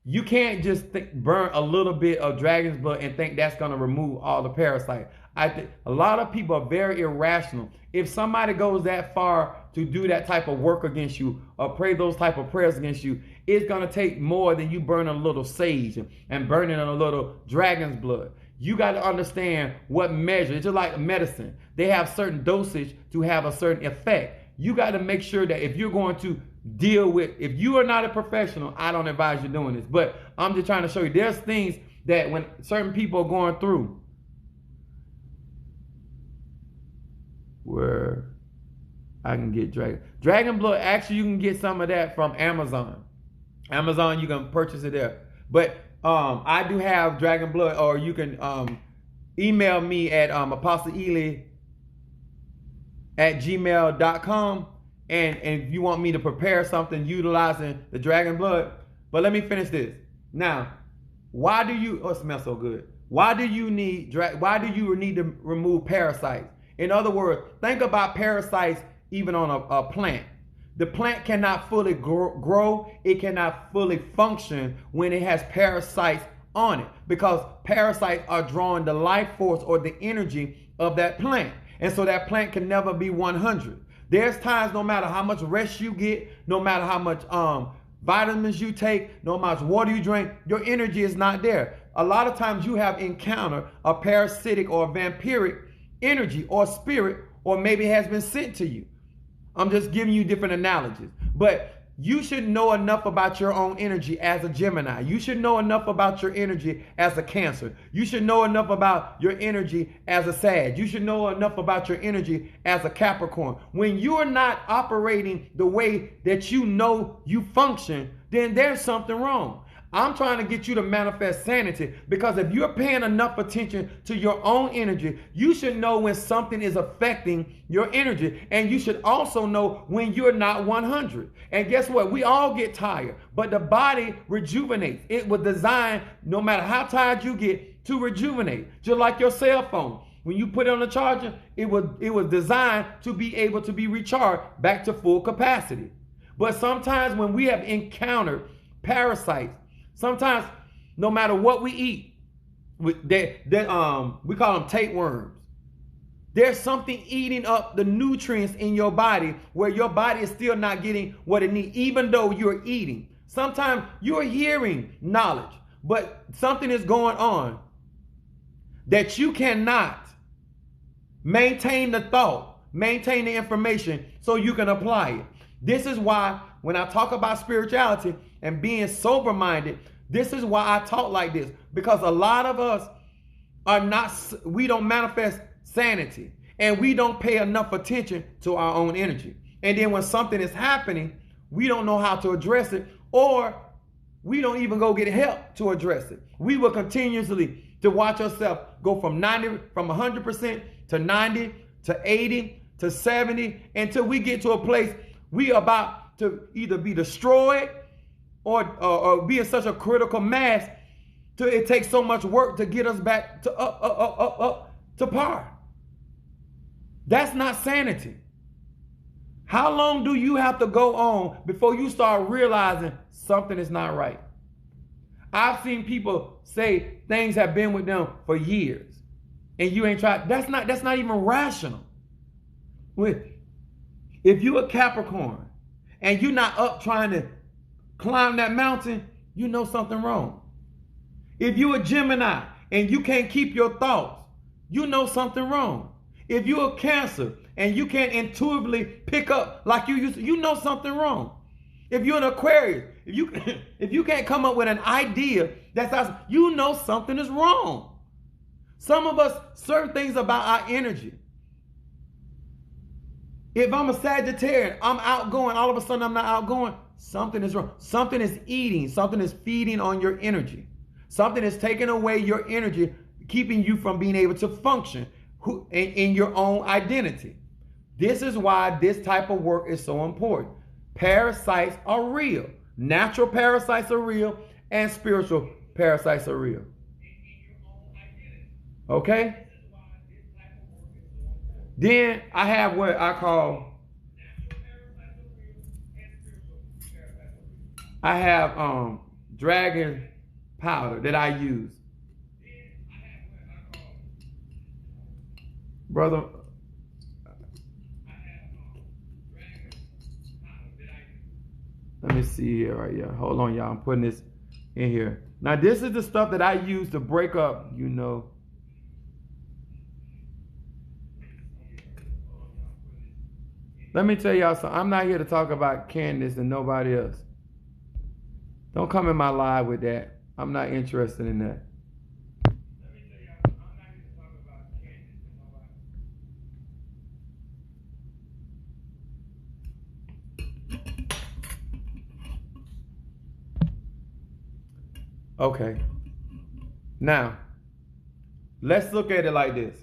You can't just burn a little bit of dragon's blood and think that's going to remove all the parasites. I think a lot of people are very irrational. If somebody goes that far to do that type of work against you or pray those type of prayers against you, it's going to take more than you burning a little sage and burning a little dragon's blood. You got to understand what measure. It's just like medicine. They have certain dosage to have a certain effect. You got to make sure that if you're going to deal with, if you are not a professional, I don't advise you doing this, but I'm just trying to show you there's things that when certain people are going through where I can get dragon blood. Actually, you can get some of that from Amazon. You can purchase it there. But I do have dragon blood, or you can email me at apostleely@gmail.com. And if you want me to prepare something utilizing the dragon blood. But let me finish this. Now, why do you, oh, it smells so good. Why do you need to remove parasites? In other words, think about parasites even on a plant. The plant cannot fully grow. It cannot fully function when it has parasites on it, because parasites are drawing the life force or the energy of that plant. And so that plant can never be 100. There's times, no matter how much rest you get, no matter how much vitamins you take, no matter how much water you drink, your energy is not there. A lot of times you have encountered a parasitic or vampiric energy or spirit, or maybe has been sent to you. I'm just giving you different analogies. But you should know enough about your own energy as a Gemini. You should know enough about your energy as a Cancer. You should know enough about your energy as a Sag. You should know enough about your energy as a Capricorn. When you're not operating the way that you know you function, then there's something wrong. I'm trying to get you to manifest sanity, because if you're paying enough attention to your own energy, you should know when something is affecting your energy, and you should also know when you're not 100. And guess what? We all get tired, but the body rejuvenates. It was designed, no matter how tired you get, to rejuvenate. Just like your cell phone. When you put it on the charger, it was designed to be able to be recharged back to full capacity. But sometimes when we have encountered parasites, sometimes, no matter what we eat, we call them tapeworms. There's something eating up the nutrients in your body where your body is still not getting what it needs, even though you're eating. Sometimes you're hearing knowledge, but something is going on that you cannot maintain the thought, maintain the information so you can apply it. This is why when I talk about spirituality and being sober-minded, this is why I talk like this, because a lot of us we don't manifest sanity, and we don't pay enough attention to our own energy. And then when something is happening, we don't know how to address it, or we don't even go get help to address it. We will continuously to watch ourselves go from 100% to 90 to 80 to 70 until we get to a place we are about to either be destroyed or be in such a critical mass till it takes so much work to get us back to up to par. That's not sanity. How long do you have to go on before you start realizing something is not right? I've seen people say things have been with them for years, and you ain't tried. That's not even rational. If you're a Capricorn and you're not up trying to climb that mountain, you know something wrong. If you're a Gemini and you can't keep your thoughts, you know something wrong. If you're a Cancer and you can't intuitively pick up like you used to, you know something wrong. If you're an Aquarius, if you can't come up with an idea that's awesome, you know something is wrong. Some of us, certain things about our energy. If I'm a Sagittarian, I'm outgoing, all of a sudden I'm not outgoing, something is wrong. Something is eating, something is feeding on your energy. Something is taking away your energy, keeping you from being able to function in your own identity. This is why this type of work is so important. Parasites are real. Natural parasites are real, and spiritual parasites are real. Okay? Then I have what I call, I have dragon powder that I use. Brother, let me see here right here. Hold on, y'all. I'm putting this in here. Now, this is the stuff that I use to break up, you know. Let me tell y'all something. I'm not here to talk about Candace and nobody else. Don't come in my live with that. I'm not interested in that. Okay. Now, let's look at it like this.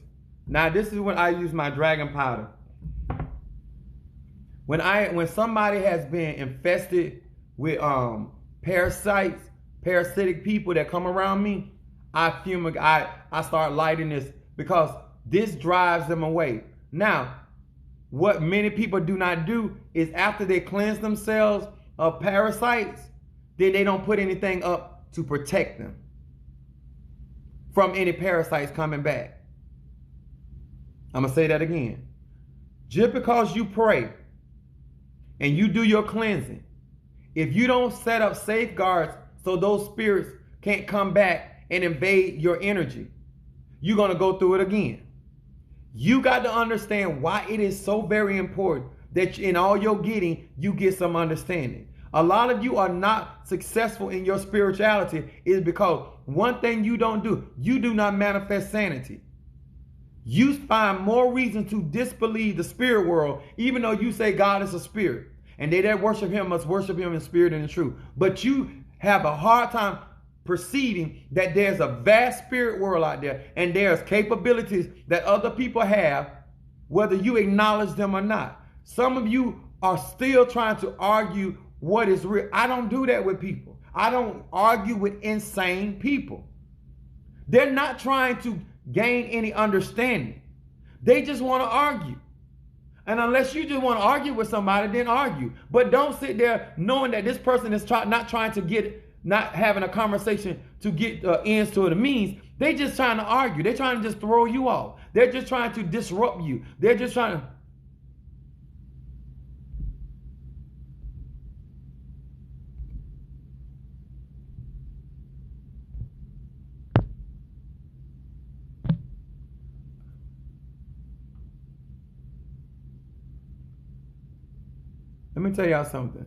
Now, this is when I use my dragon powder. When somebody has been infested with parasites, parasitic people that come around me, I start lighting this because this drives them away. Now, what many people do not do is after they cleanse themselves of parasites, then they don't put anything up to protect them from any parasites coming back. I'm going to say that again. Just because you pray and you do your cleansing, if you don't set up safeguards so those spirits can't come back and invade your energy, you're going to go through it again. You got to understand why it is so very important that in all your getting, you get some understanding. A lot of you are not successful in your spirituality is because one thing you don't do, you do not manifest sanity. You find more reason to disbelieve the spirit world, even though you say God is a spirit. And they that worship him must worship him in spirit and in truth. But you have a hard time perceiving that there's a vast spirit world out there and there's capabilities that other people have, whether you acknowledge them or not. Some of you are still trying to argue what is real. I don't do that with people. I don't argue with insane people. They're not trying to gain any understanding. They just want to argue. And unless you just want to argue with somebody, then argue. But don't sit there knowing that this person is not trying to not having a conversation to get ends to the means. They just trying to argue. They're trying to just throw you off. They're just trying to disrupt you. They're just trying to. Let me tell y'all something.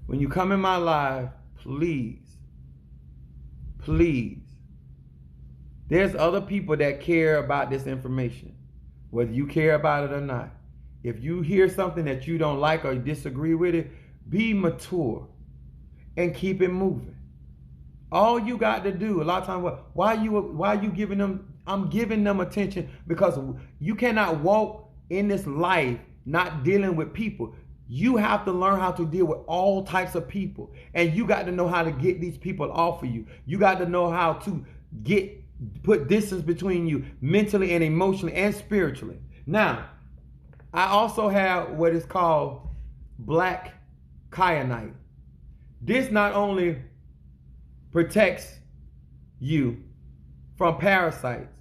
When you come in my live, please, there's other people that care about this information, whether you care about it or not. If you hear something that you don't like or disagree with it, be mature and keep it moving. All you got to do, a lot of times, why are you giving them? I'm giving them attention because you cannot walk in this life not dealing with people. You have to learn how to deal with all types of people, and you got to know how to get these people off of you. You got to know how to get put distance between you mentally and emotionally and spiritually. Now, I also have what is called black kyanite. This not only protects you from parasites,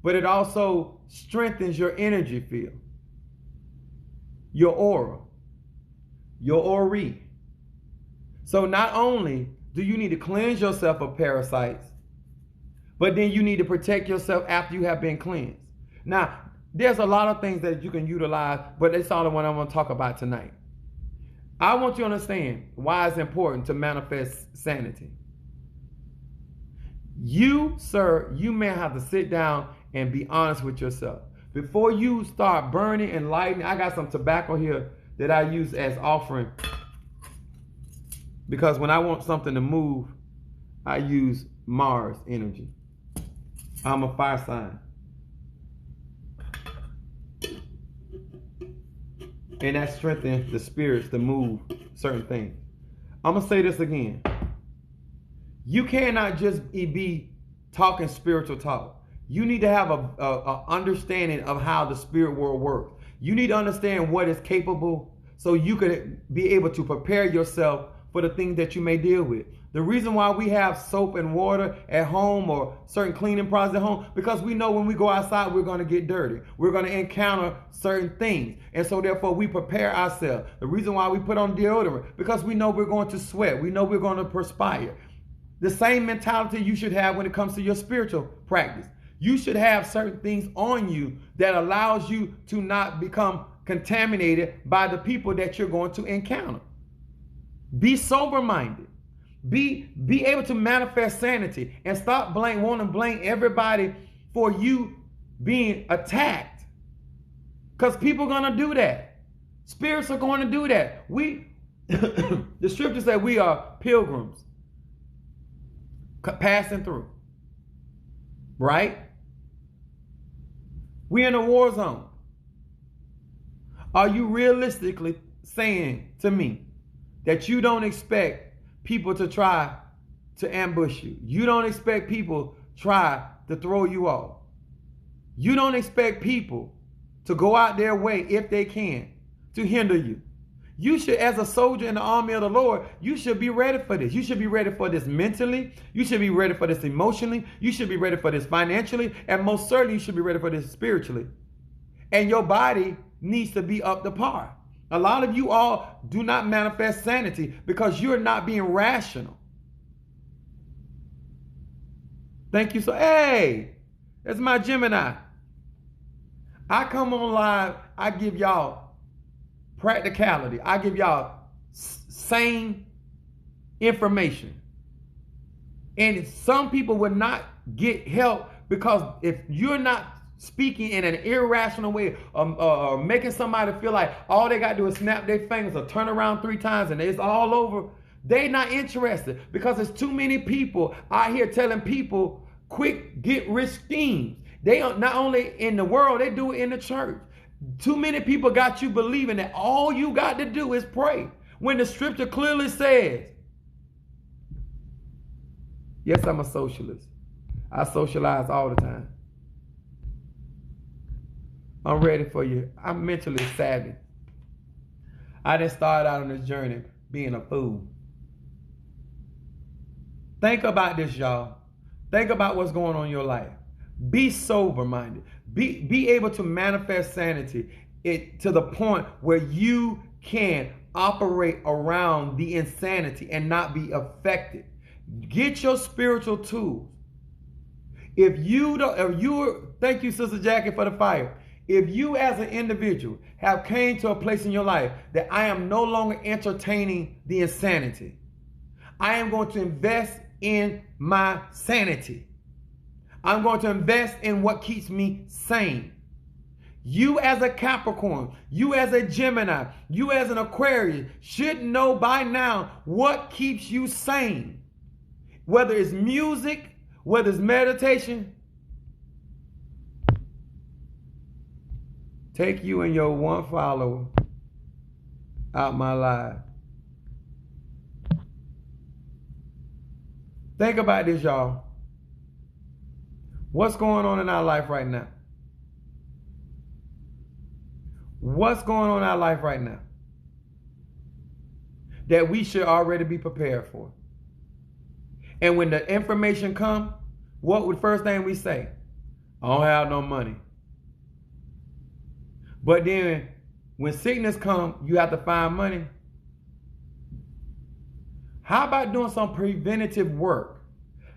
but it also strengthens your energy field, your aura, your aura. So not only do you need to cleanse yourself of parasites, but then you need to protect yourself after you have been cleansed. Now, there's a lot of things that you can utilize, but that's all the one I want to talk about tonight. I want you to understand why it's important to manifest sanity. You, sir, you may have to sit down and be honest with yourself. Before you start burning and lighting, I got some tobacco here that I use as offering. Because when I want something to move, I use Mars energy. I'm a fire sign. And that strengthens the spirits to move certain things. I'm going to say this again. You cannot just be talking spiritual talk. You need to have a understanding of how the spirit world works. You need to understand what is capable so you can be able to prepare yourself for the things that you may deal with. The reason why we have soap and water at home or certain cleaning products at home, because we know when we go outside, we're going to get dirty. We're going to encounter certain things. And so therefore we prepare ourselves. The reason why we put on deodorant, because we know we're going to sweat. We know we're going to perspire. The same mentality you should have when it comes to your spiritual practice. You should have certain things on you that allows you to not become contaminated by the people that you're going to encounter. Be sober-minded. Be able to manifest sanity and stop wanting to blame everybody for you being attacked. Because people are going to do that. Spirits are going to do that. The scripture says we are pilgrims passing through. Right? We're in a war zone. Are you realistically saying to me that you don't expect people to try to ambush you? You don't expect people try to throw you off. You don't expect people to go out their way, if they can, to hinder you. You should, as a soldier in the army of the Lord, you should be ready for this. You should be ready for this mentally. You should be ready for this emotionally. You should be ready for this financially. And most certainly you should be ready for this spiritually. And your body needs to be up to par. A lot of you all do not manifest sanity because you're not being rational. Thank you. So, hey, that's my Gemini. I come on live. I give y'all practicality. I give y'all sane information. And some people will not get help because if you're not speaking in an irrational way or making somebody feel like all they got to do is snap their fingers or turn around 3 times and it's all over, they're not interested because there's too many people out here telling people quick get rich schemes. They are not only in the world, they do it in the church. Too many people got you believing that all you got to do is pray. When the scripture clearly says, yes, I'm a socialist. I socialize all the time. I'm ready for you. I'm mentally savvy. I didn't start out on this journey being a fool. Think about this, y'all. Think about what's going on in your life. Be sober-minded. Be able to manifest sanity to the point where you can operate around the insanity and not be affected. Get your spiritual tools. Thank you, Sister Jackie, for the fire. If you as an individual have came to a place in your life that I am no longer entertaining the insanity, I am going to invest in my sanity. I'm going to invest in what keeps me sane. You as a Capricorn, you as a Gemini, you as an Aquarius should know by now what keeps you sane. Whether it's music, whether it's meditation. Take you and your one follower out my life. Think about this, y'all. What's going on in our life right now? What's going on in our life right now that we should already be prepared for? And when the information comes, what would first thing we say? I don't have no money. But then when sickness comes, you have to find money. How about doing some preventative work?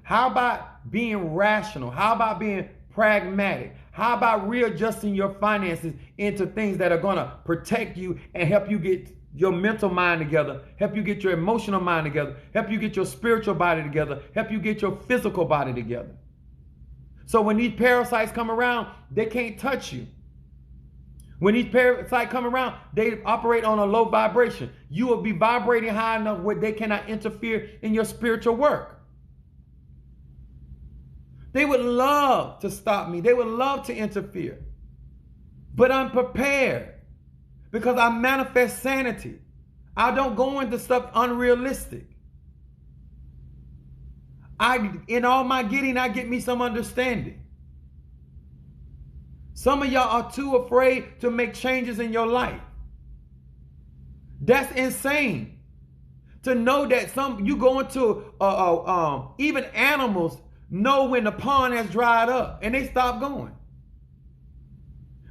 How about being rational? How about being pragmatic? How about readjusting your finances into things that are going to protect you and help you get your mental mind together, help you get your emotional mind together, help you get your spiritual body together, help you get your physical body together? So when these parasites come around, they can't touch you. When these parasites come around, they operate on a low vibration. You will be vibrating high enough where they cannot interfere in your spiritual work. They would love to stop me. They would love to interfere. But I'm prepared because I manifest sanity. I don't go into stuff unrealistic. In all my getting, I get me some understanding. Some of y'all are too afraid to make changes in your life. That's insane. To know that you go into even animals know when the pond has dried up and they stop going.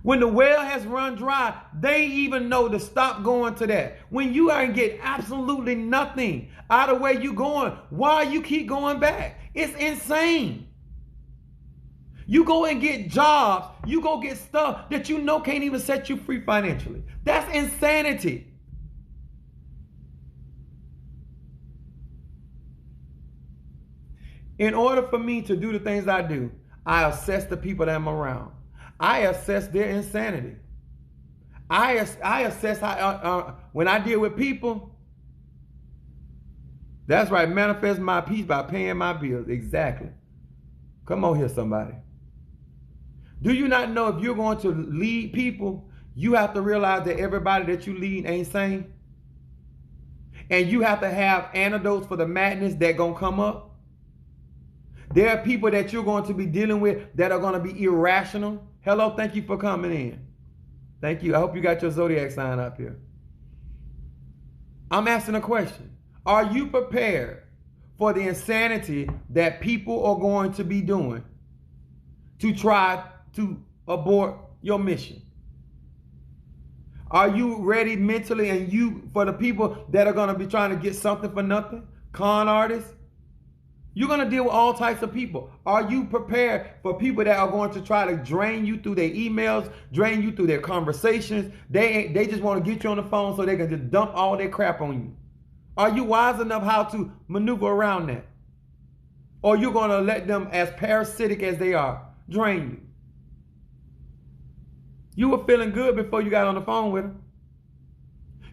When the well has run dry, they even know to stop going to that. When you are get absolutely nothing out of where you going, why you keep going back? It's insane. You go and get jobs, you go get stuff that you know can't even set you free financially. That's insanity. In order for me to do the things I do, I assess the people that I'm around. I assess their insanity. I assess how, when I deal with people, that's right, manifest my peace by paying my bills. Exactly. Come on here, somebody. Do you not know if you're going to lead people, you have to realize that everybody that you lead ain't sane? And you have to have antidotes for the madness that gonna come up. There are people that you're going to be dealing with that are going to be irrational. Hello, thank you for coming in. Thank you. I hope you got your zodiac sign up here. I'm asking a question. Are you prepared for the insanity that people are going to be doing to try to abort your mission? Are you ready mentally and for the people that are going to be trying to get something for nothing? Con artists? You're going to deal with all types of people. Are you prepared for people that are going to try to drain you through their emails, drain you through their conversations? They just want to get you on the phone so they can just dump all their crap on you. Are you wise enough how to maneuver around that? Or you're going to let them, as parasitic as they are, drain you? You were feeling good before you got on the phone with them.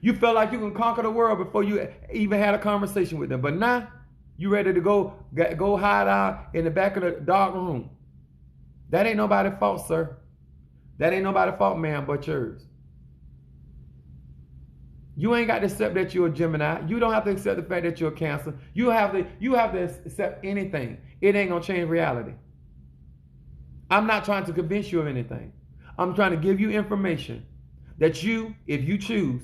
You felt like you can conquer the world before you even had a conversation with them. But now, you ready to go hide out in the back of the dark room. That ain't nobody's fault, sir. That ain't nobody's fault, ma'am, but yours. You ain't got to accept that you're a Gemini. You don't have to accept the fact that you're a Cancer. You have to accept anything. It ain't gonna change reality. I'm not trying to convince you of anything. I'm trying to give you information that you, if you choose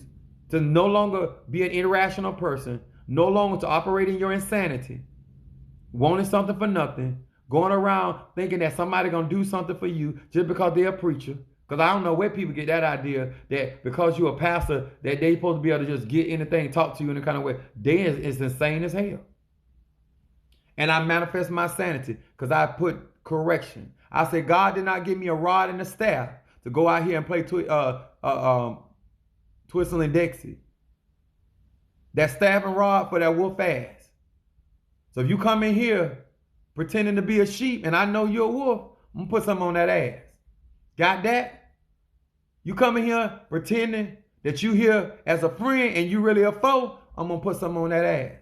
to no longer be an irrational person, no longer to operate in your insanity, wanting something for nothing, going around thinking that somebody gonna do something for you just because they're a preacher. Because I don't know where people get that idea that because you're a pastor that they supposed to be able to just get anything, talk to you in a kind of way. It's insane as hell. And I manifest my sanity because I put correction. I say God did not give me a rod and a staff to go out here and play Twistle and Dixie. That staff and rod for that wolf ass. So if you come in here pretending to be a sheep and I know you're a wolf, I'm going to put something on that ass. Got that? You come in here pretending that you here as a friend and you really a foe, I'm going to put something on that ass.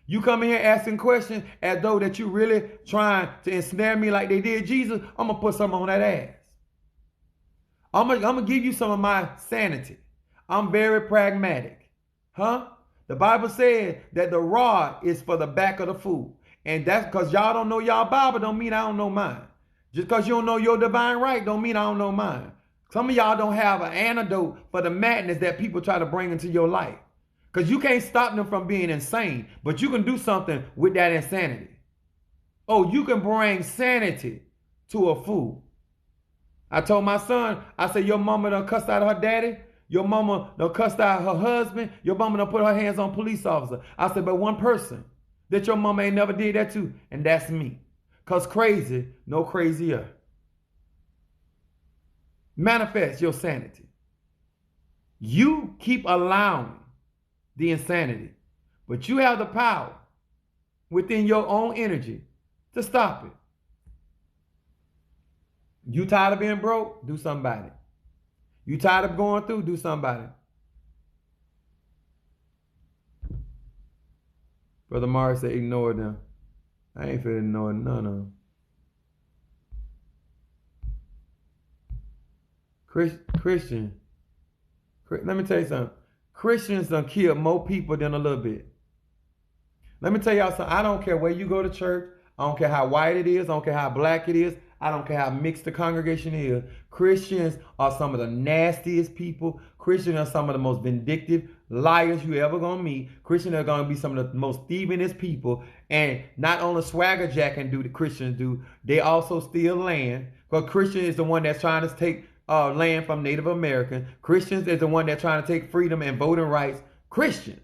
You come in here asking questions as though that you really trying to ensnare me like they did Jesus, I'm going to put something on that ass. I'm going to give you some of my sanity. I'm very pragmatic. Huh? The Bible says that the rod is for the back of the fool. And that's because y'all don't know y'all Bible don't mean I don't know mine. Just because you don't know your divine right don't mean I don't know mine. Some of y'all don't have an antidote for the madness that people try to bring into your life. Because you can't stop them from being insane, but you can do something with that insanity. Oh, you can bring sanity to a fool. I told my son, I said, your mama done cussed out her daddy. Your mama done cussed out her husband. Your mama done put her hands on police officer. I said, but one person that your mama ain't never did that to, and that's me. Because crazy, no crazier. Manifest your sanity. You keep allowing the insanity, but you have the power within your own energy to stop it. You tired of being broke? Do something about it. You tired of going through? Do something about it. Brother Mars said, ignore them. I ain't finna ignore none of them. Christian, let me tell you something. Christians done killed more people than a little bit. Let me tell y'all something. I don't care where you go to church. I don't care how white it is. I don't care how black it is. I don't care how mixed the congregation is. Christians are some of the nastiest people. Christians are some of the most vindictive liars you ever gonna meet. Christians are gonna be some of the most thievingest people. And not only swagger jacking do the Christians do, they also steal land. Because Christian is the one that's trying to take land from Native Americans. Christians is the one that's trying to take freedom and voting rights. Christians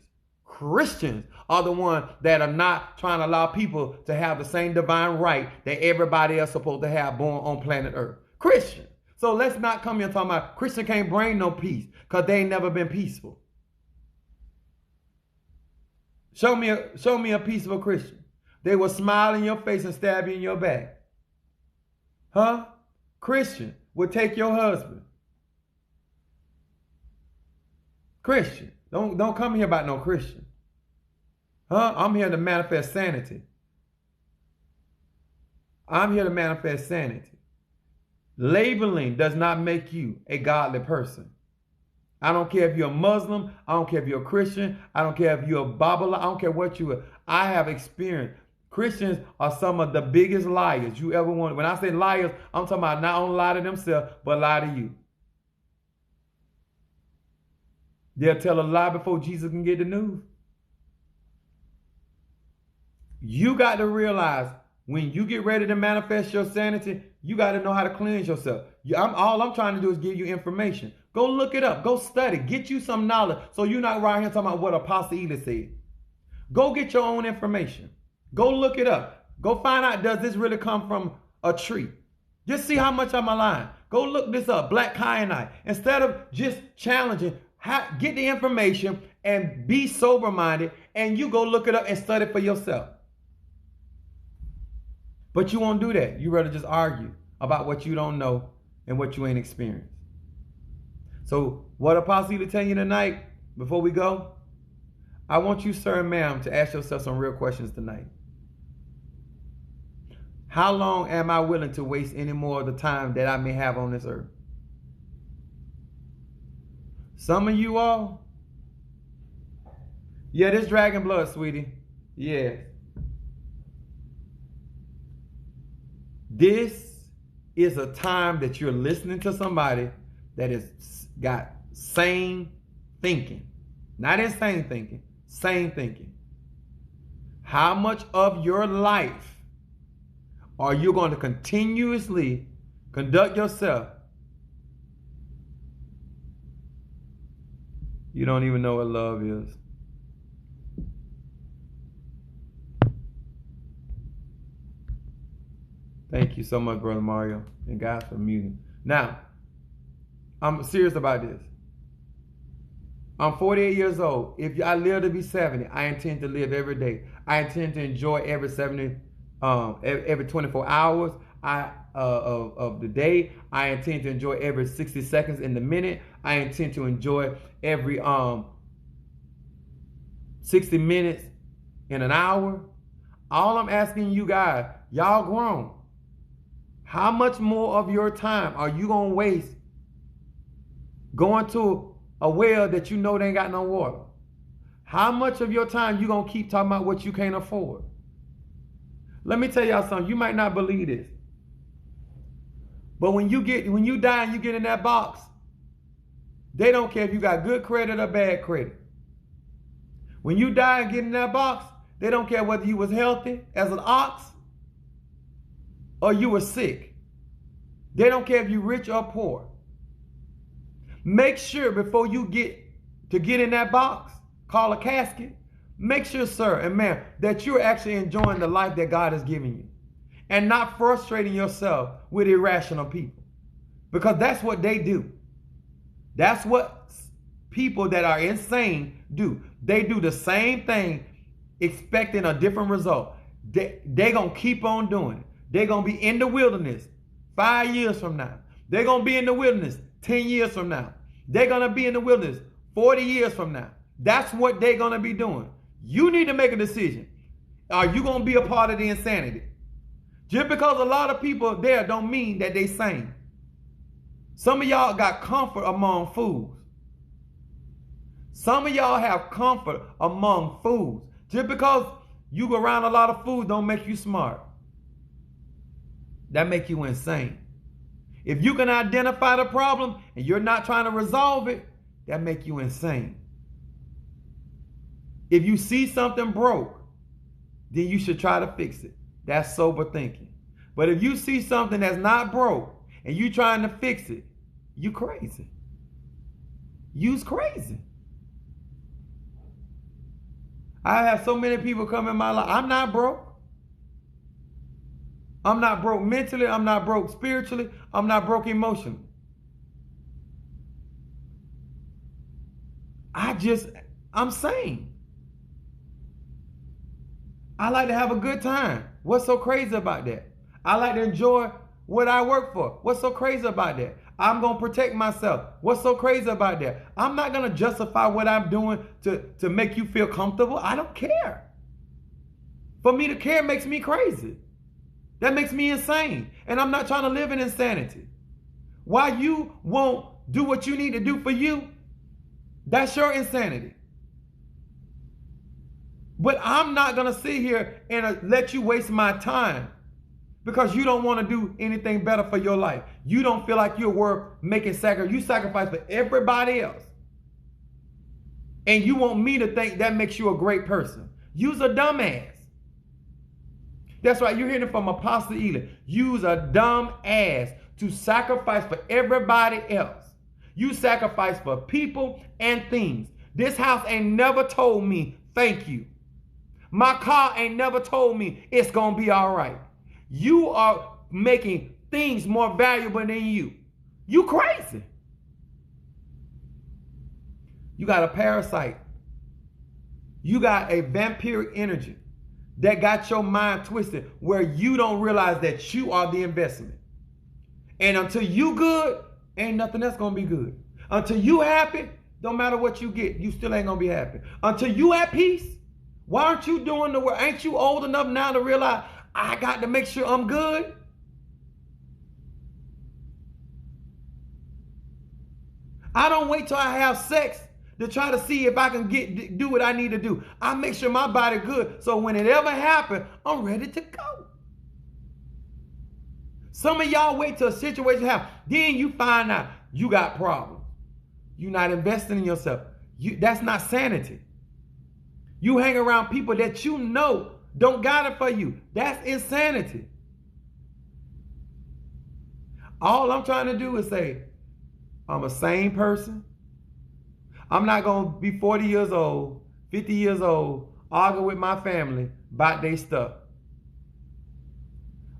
are the ones that are not trying to allow people to have the same divine right that everybody else supposed to have born on planet Earth. Christians. So let's not come here talking about Christian can't bring no peace because they ain't never been peaceful. Show me a peaceful Christian. They will smile in your face and stab you in your back. Huh? Christian will take your husband. Christian. Don't come here about no Christian. Huh? I'm here to manifest sanity. I'm here to manifest sanity. Labeling does not make you a godly person. I don't care if you're a Muslim. I don't care if you're a Christian. I don't care if you're a Babylon. I don't care what you are. I have experienced. Christians are some of the biggest liars you ever want. When I say liars, I'm talking about not only lie to themselves, but lie to you. They'll tell a lie before Jesus can get the news. You got to realize when you get ready to manifest your sanity, you got to know how to cleanse yourself. All I'm trying to do is give you information. Go look it up. Go study. Get you some knowledge so you're not right here talking about what Apostle Ely said. Go get your own information. Go look it up. Go find out, does this really come from a tree? Just see how much I'm lying. Go look this up, black kyanite. Instead of just challenging, get the information and be sober-minded, and you go look it up and study for yourself. But you won't do that. You rather just argue about what you don't know and what you ain't experienced. So what Apostle Ely tell you tonight, before we go, I want you, sir and ma'am, to ask yourself some real questions tonight. How long am I willing to waste any more of the time that I may have on this earth? Some of you all, yeah, this dragon blood, sweetie. Yeah. This is a time that you're listening to somebody that has got sane thinking. Not insane thinking, sane thinking. How much of your life are you going to continuously conduct yourself? You don't even know what love is. Thank you so much, Brother Mario, and guys for muting. Now, I'm serious about this. I'm 48 years old. If I live to be 70, I intend to live every day. I intend to enjoy every 24 hours of the day. I intend to enjoy every 60 seconds in the minute. I intend to enjoy every 60 minutes in an hour. All I'm asking you guys, y'all grown. How much more of your time are you going to waste going to a well that you know they ain't got no water? How much of your time you going to keep talking about what you can't afford? Let me tell y'all something. You might not believe this. But when you die and you get in that box, they don't care if you got good credit or bad credit. When you die and get in that box, they don't care whether you was healthy as an ox or you were sick. They don't care if you're rich or poor. Make sure before you get in that box, call a casket, make sure, sir and ma'am, that you're actually enjoying the life that God has given you and not frustrating yourself with irrational people, because that's what they do. That's what people that are insane do. They do the same thing expecting a different result. They're going to keep on doing it. They're going to be in the wilderness 5 years from now. They're going to be in the wilderness 10 years from now. They're going to be in the wilderness 40 years from now. That's what they're going to be doing. You need to make a decision. Are you going to be a part of the insanity? Just because a lot of people there don't mean that they sane. Some of y'all got comfort among fools. Some of y'all have comfort among fools. Just because you go around a lot of fools don't make you smart. That make you insane. If you can identify the problem and you're not trying to resolve it, that make you insane. If you see something broke, then you should try to fix it. That's sober thinking. But if you see something that's not broke and you trying to fix it, you crazy. You's crazy. I have so many people come in my life. I'm not broke. I'm not broke mentally. I'm not broke spiritually. I'm not broke emotionally. I'm sane. I like to have a good time. What's so crazy about that? I like to enjoy what I work for. What's so crazy about that? I'm going to protect myself. What's so crazy about that? I'm not going to justify what I'm doing to make you feel comfortable. I don't care. For me to care makes me crazy. That makes me insane. And I'm not trying to live in insanity. Why you won't do what you need to do for you, that's your insanity. But I'm not going to sit here and let you waste my time because you don't want to do anything better for your life. You don't feel like you're worth making sacrifice. You sacrifice for everybody else. And you want me to think that makes you a great person. You's a dumbass. That's right. You're hearing it from Apostle Ely. You's a dumb ass to sacrifice for everybody else. You sacrifice for people and things. This house ain't never told me thank you. My car ain't never told me it's going to be all right. You are making things more valuable than you. You crazy. You got a parasite. You got a vampiric energy that got your mind twisted where you don't realize that you are the investment. And until you good, ain't nothing else going to be good. Until you happy, don't matter what you get, you still ain't going to be happy. Until you at peace, why aren't you doing the work? Ain't you old enough now to realize I got to make sure I'm good? I don't wait till I have sex to try to see if I can do what I need to do. I make sure my body good so when it ever happens, I'm ready to go. Some of y'all wait till a situation happens. Then you find out you got problems. You're not investing in yourself. That's not sanity. You hang around people that you know don't got it for you. That's insanity. All I'm trying to do is say, I'm a sane person. I'm not going to be 40 years old, 50 years old, arguing with my family about their stuff.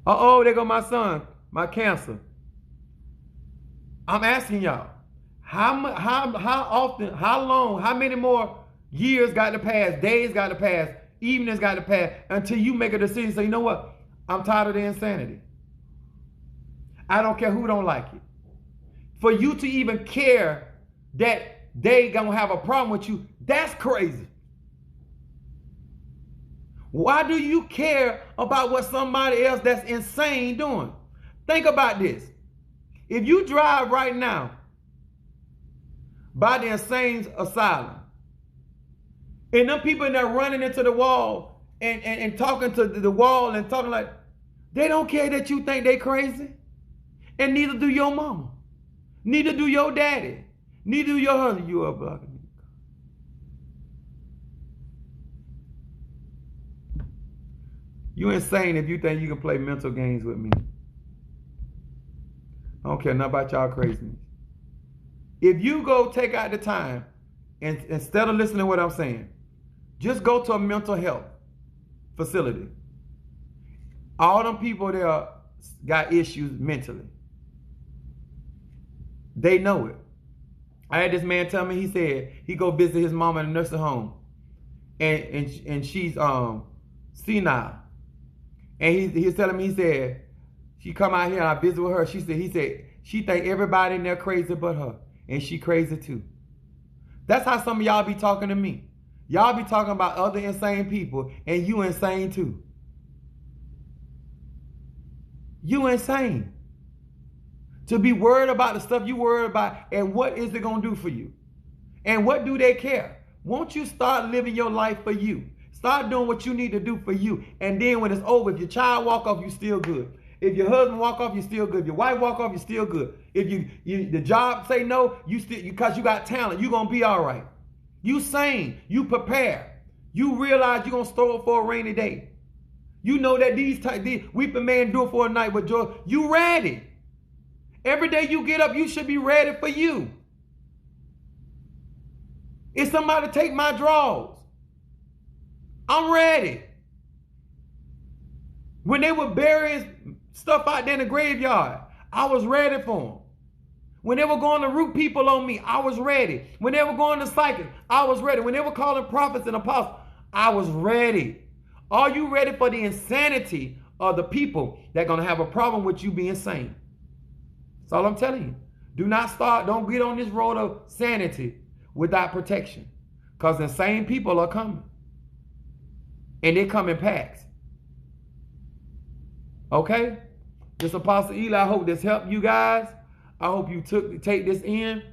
Uh-oh, there go my son, my cancer. I'm asking y'all, how often, how long, how many more years got to pass, days got to pass, evenings got to pass until you make a decision and say, you know what? I'm tired of the insanity. I don't care who don't like it. For you to even care that they gonna have a problem with you, that's crazy. Why do you care about what somebody else that's insane doing? Think about this. If you drive right now by the insane asylum, and them people in there running into the wall and talking to the wall and talking like, they don't care that you think they crazy. And neither do your mama. Neither do your daddy. Neither do your husband. You are blocking me. You insane if you think you can play mental games with me. I don't care nothing about y'all craziness. If you go take out the time and instead of listening to what I'm saying, just go to a mental health facility. All them people there got issues mentally. They know it. I had this man tell me, he said he go visit his mama in a nursing home, and she's senile. And he was telling me, he said, she come out here and I visit with her. He said she think everybody in there crazy but her, and she crazy too. That's how some of y'all be talking to me. Y'all be talking about other insane people, and you insane too. You insane. To be worried about the stuff you worried about, and what is it going to do for you? And what do they care? Won't you start living your life for you? Start doing what you need to do for you. And then when it's over, if your child walk off, you still good. If your husband walk off, you still good. If your wife walk off, you still good. If the job say no, you still, because you got talent, you going to be all right. You sane. You prepare. You realize you're going to store it for a rainy day. You know that these weeping may endure for a night, but joy, you ready. Every day you get up, you should be ready for you. If somebody take my drawers, I'm ready. When they were burying stuff out there in the graveyard, I was ready for them. When they were going to root people on me, I was ready. When they were going to psychics, I was ready. When they were calling prophets and apostles, I was ready. Are you ready for the insanity of the people that are going to have a problem with you being sane? That's all I'm telling you. Don't get on this road of sanity without protection. Because insane people are coming. And they come in packs. Okay? This Apostle Eli, I hope this helped you guys. I hope you take this in.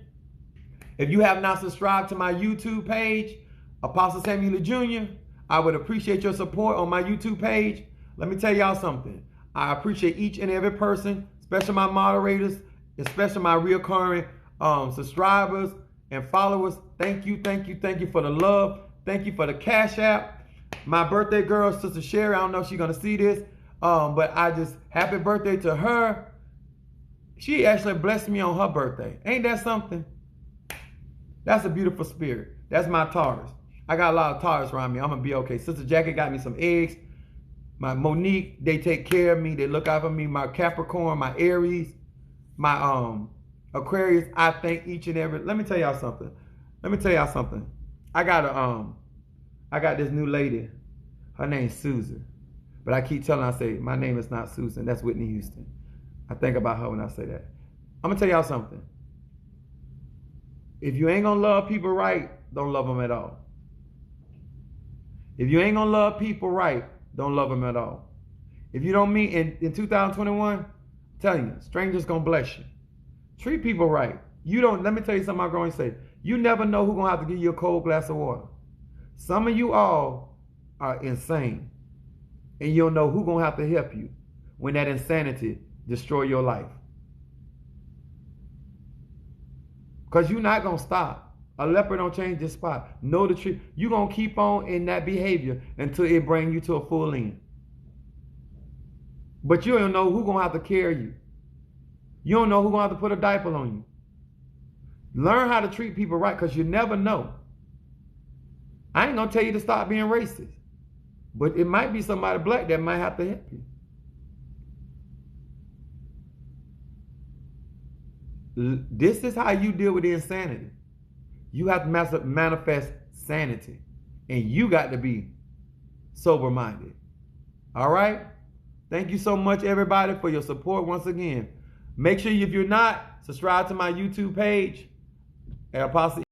If you have not subscribed to my YouTube page, Apostle Samuel Jr., I would appreciate your support on my YouTube page. Let me tell y'all something. I appreciate each and every person, especially my moderators, especially my recurring subscribers and followers. Thank you, thank you, thank you for the love. Thank you for the Cash App. My birthday girl, Sister Sherry, I don't know if she's going to see this, but I just, happy birthday to her. She actually blessed me on her birthday. Ain't that something? That's a beautiful spirit. That's my Taurus. I got a lot of Taurus around me. I'm going to be okay. Sister Jackie got me some eggs. My Monique, they take care of me. They look out for me. My Capricorn, my Aries, my Aquarius. I thank each and every. Let me tell y'all something. I got this new lady. Her name's Susan. But I keep telling her, I say, my name is not Susan. That's Whitney Houston. I think about her when I say that. I'm going to tell y'all something. If you ain't going to love people right, don't love them at all. If you ain't going to love people right, don't love them at all. If you don't mean in 2021, I'm telling you, strangers going to bless you. Treat people right. Let me tell you something I'm going to say. You never know who's going to have to give you a cold glass of water. Some of you all are insane. And you don't know who's going to have to help you when that insanity destroy your life. Because you're not going to stop. A leopard don't change this spot. Know the truth. You're going to keep on in that behavior until it brings you to a full end. But you don't know who's going to have to carry you. You don't know who's going to have to put a diaper on you. Learn how to treat people right, because you never know. I ain't going to tell you to stop being racist. But it might be somebody black that might have to help you. This is how you deal with the insanity. You have to manifest sanity. And you got to be sober-minded. All right? Thank you so much, everybody, for your support once again. Make sure if you're not, subscribe to my YouTube page at Apostle